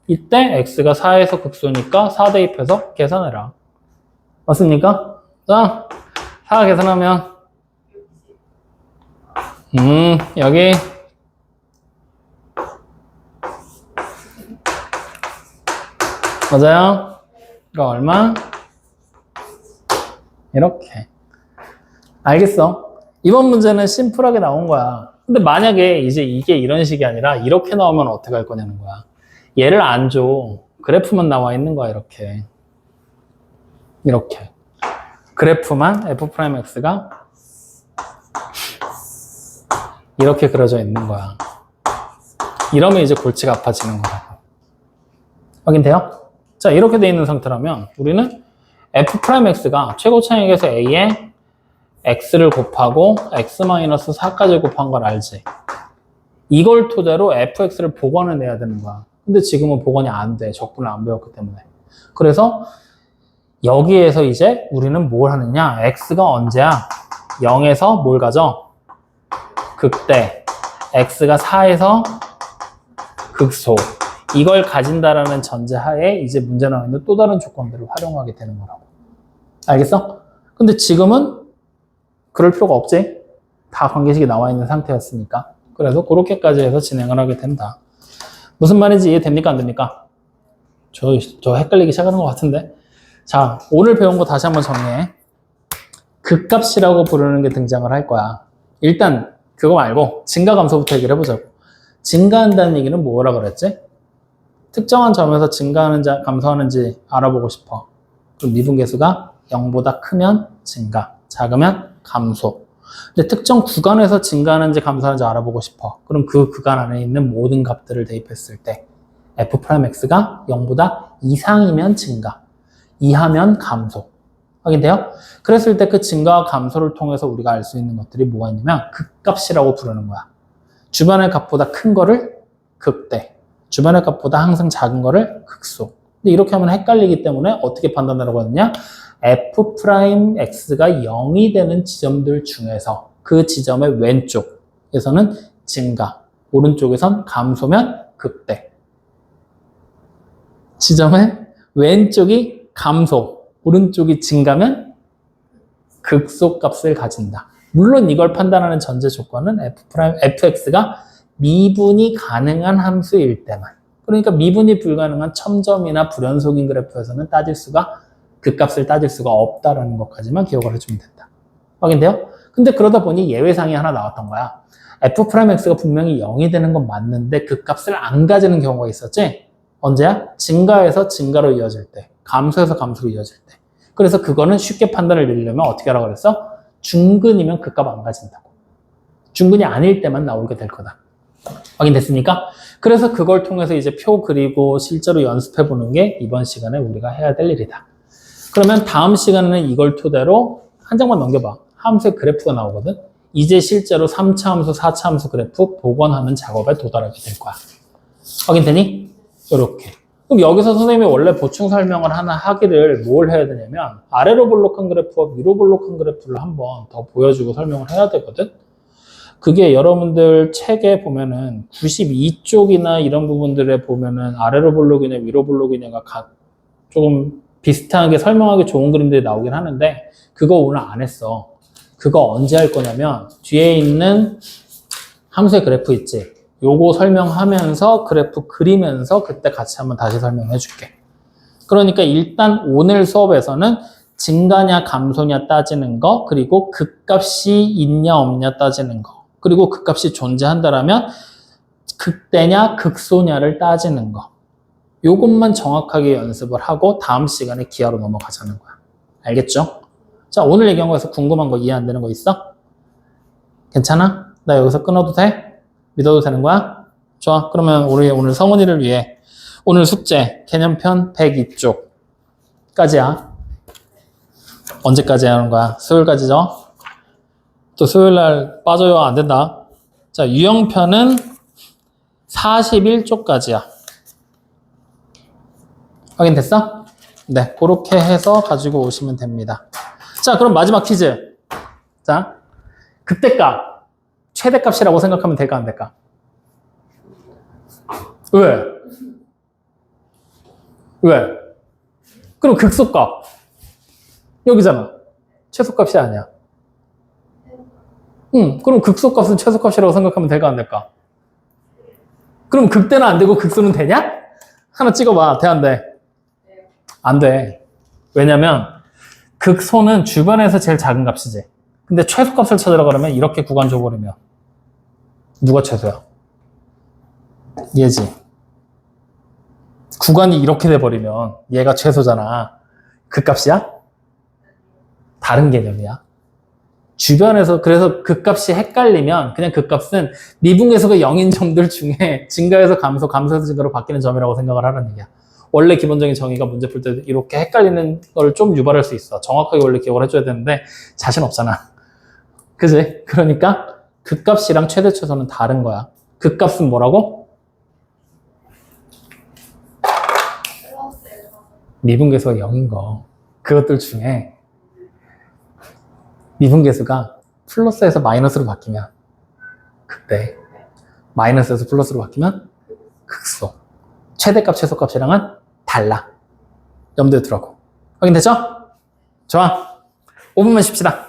이때 x가 4에서 극소니까 4 대입해서 계산해라. 맞습니까? 자, 4 계산하면 여기 맞아요? 이거 얼마? 이렇게. 알겠어. 이번 문제는 심플하게 나온 거야. 근데 만약에 이제 이게 이런 식이 아니라 이렇게 나오면 어떻게 할 거냐는 거야. 얘를 안 줘. 그래프만 나와 있는 거야, 이렇게. 이렇게. 그래프만 f'x가 이렇게 그려져 있는 거야. 이러면 이제 골치가 아파지는 거라고. 확인돼요? 자, 이렇게 돼 있는 상태라면 우리는 f'x가 최고 차이에서 a에 x를 곱하고 x-4까지 곱한 걸 알지. 이걸 토대로 fx를 복원해내야 되는 거야. 근데 지금은 복원이 안 돼. 적분을 안 배웠기 때문에. 그래서 여기에서 이제 우리는 뭘 하느냐. x가 언제야? 0에서 뭘 가져? 극대. x가 4에서 극소. 이걸 가진다라는 전제하에 이제 문제 나와 있는 또 다른 조건들을 활용하게 되는 거라고. 알겠어? 근데 지금은 그럴 필요가 없지. 다 관계식이 나와 있는 상태였으니까. 그래서 그렇게까지 해서 진행을 하게 된다. 무슨 말인지 이해됩니까? 안 됩니까? 저 헷갈리기 시작하는 것 같은데. 자, 오늘 배운 거 다시 한번 정리해. 극값이라고 부르는 게 등장을 할 거야. 일단 그거 말고 증가 감소부터 얘기를 해보자고. 증가한다는 얘기는 뭐라 그랬지? 특정한 점에서 증가하는지 감소하는지 알아보고 싶어. 그럼 미분계수가 0보다 크면 증가, 작으면 감소. 근데 특정 구간에서 증가하는지 감소하는지 알아보고 싶어. 그럼 그 구간 안에 있는 모든 값들을 대입했을 때 f'x가 0보다 이상이면 증가, 이하면 감소. 확인돼요? 그랬을 때 그 증가와 감소를 통해서 우리가 알 수 있는 것들이 뭐가 있냐면 극값이라고 부르는 거야. 주변의 값보다 큰 거를 극대, 주변의 값보다 항상 작은 거를 극소. 근데 이렇게 하면 헷갈리기 때문에 어떻게 판단하라고 하느냐? f'x가 0이 되는 지점들 중에서 그 지점의 왼쪽에서는 증가, 오른쪽에선 감소면 극대. 지점의 왼쪽이 감소, 오른쪽이 증가면 극소 값을 가진다. 물론 이걸 판단하는 전제 조건은 fx가 미분이 가능한 함수일 때만. 그러니까 미분이 불가능한 첨점이나 불연속인 그래프에서는 극값을 따질 수가 없다라는 것까지만 기억을 해주면 된다. 확인돼요? 근데 그러다 보니 예외상이 하나 나왔던 거야. f'x가 분명히 0이 되는 건 맞는데 극값을 안 가지는 경우가 있었지? 언제야? 증가에서 증가로 이어질 때, 감소에서 감소로 이어질 때. 그래서 그거는 쉽게 판단을 내리려면 어떻게 하라고 그랬어? 중근이면 극값 안 가진다고. 중근이 아닐 때만 나오게 될 거다. 확인됐습니까? 그래서 그걸 통해서 이제 표 그리고 실제로 연습해 보는 게 이번 시간에 우리가 해야 될 일이다. 그러면 다음 시간에는 이걸 토대로 한 장만 넘겨봐. 함수의 그래프가 나오거든. 이제 실제로 3차 함수, 4차 함수 그래프 복원하는 작업에 도달하게 될 거야. 확인되니? 이렇게. 그럼 여기서 선생님이 원래 보충 설명을 하나 하기를 뭘 해야 되냐면 아래로 볼록한 그래프와 위로 볼록한 그래프를 한번 더 보여주고 설명을 해야 되거든. 그게 여러분들 책에 보면은 92쪽이나 이런 부분들에 보면은 아래로 볼록이냐 위로 볼록이냐가 조금 비슷하게 설명하기 좋은 그림들이 나오긴 하는데 그거 오늘 안 했어. 그거 언제 할 거냐면 뒤에 있는 함수의 그래프 있지? 요거 설명하면서 그래프 그리면서 그때 같이 한번 다시 설명해 줄게. 그러니까 일단 오늘 수업에서는 증가냐 감소냐 따지는 거, 그리고 극값이 있냐 없냐 따지는 거, 그리고 극값이 존재한다라면 극대냐 극소냐를 따지는 거. 요것만 정확하게 연습을 하고 다음 시간에 기하로 넘어가자는 거야. 알겠죠? 자, 오늘 얘기한 거에서 궁금한 거 이해 안 되는 거 있어? 괜찮아? 나 여기서 끊어도 돼? 믿어도 되는 거야? 좋아. 그러면 우리 오늘 성훈이를 위해 오늘 숙제 개념편 102쪽까지야. 언제까지 하는 거야? 수요일까지죠? 또 수요일 날 빠져요? 안 된다. 자, 유형편은 41쪽까지야. 확인됐어? 네, 그렇게 해서 가지고 오시면 됩니다. 자, 그럼 마지막 퀴즈. 자, 극대값, 최대값이라고 생각하면 될까, 안 될까? 왜? 왜? 그럼 극소값. 여기잖아. 최소값이 아니야. 그럼 극소값은 최소값이라고 생각하면 될까, 안 될까? 그럼 극대는 안 되고 극소는 되냐? 하나 찍어봐. 돼, 안 돼? 안 돼. 왜냐면 극소는 주변에서 제일 작은 값이지. 근데 최소값을 찾으라 그러면 이렇게 구간 줘버리면 누가 최소야? 얘지. 구간이 이렇게 돼버리면 얘가 최소잖아. 극값이야? 다른 개념이야. 주변에서 그래서 극값이 헷갈리면 그냥 극값은 미분계수가 0인 점들 중에 증가해서 감소, 감소해서 증가로 바뀌는 점이라고 생각을 하라는 얘기야. 원래 기본적인 정의가 문제 풀 때 이렇게 헷갈리는 걸 좀 유발할 수 있어. 정확하게 원래 기억을 해줘야 되는데 자신 없잖아. 그지? 그러니까 극값이랑 최대 최소는 다른 거야. 극값은 뭐라고? 미분계수가 0인 거. 그것들 중에 미분계수가 플러스에서 마이너스로 바뀌면 극대, 마이너스에서 플러스로 바뀌면 극소. 최대값, 최소값이랑은 달라. 염두에 두라고. 확인됐죠? 좋아. 5분만 쉽시다.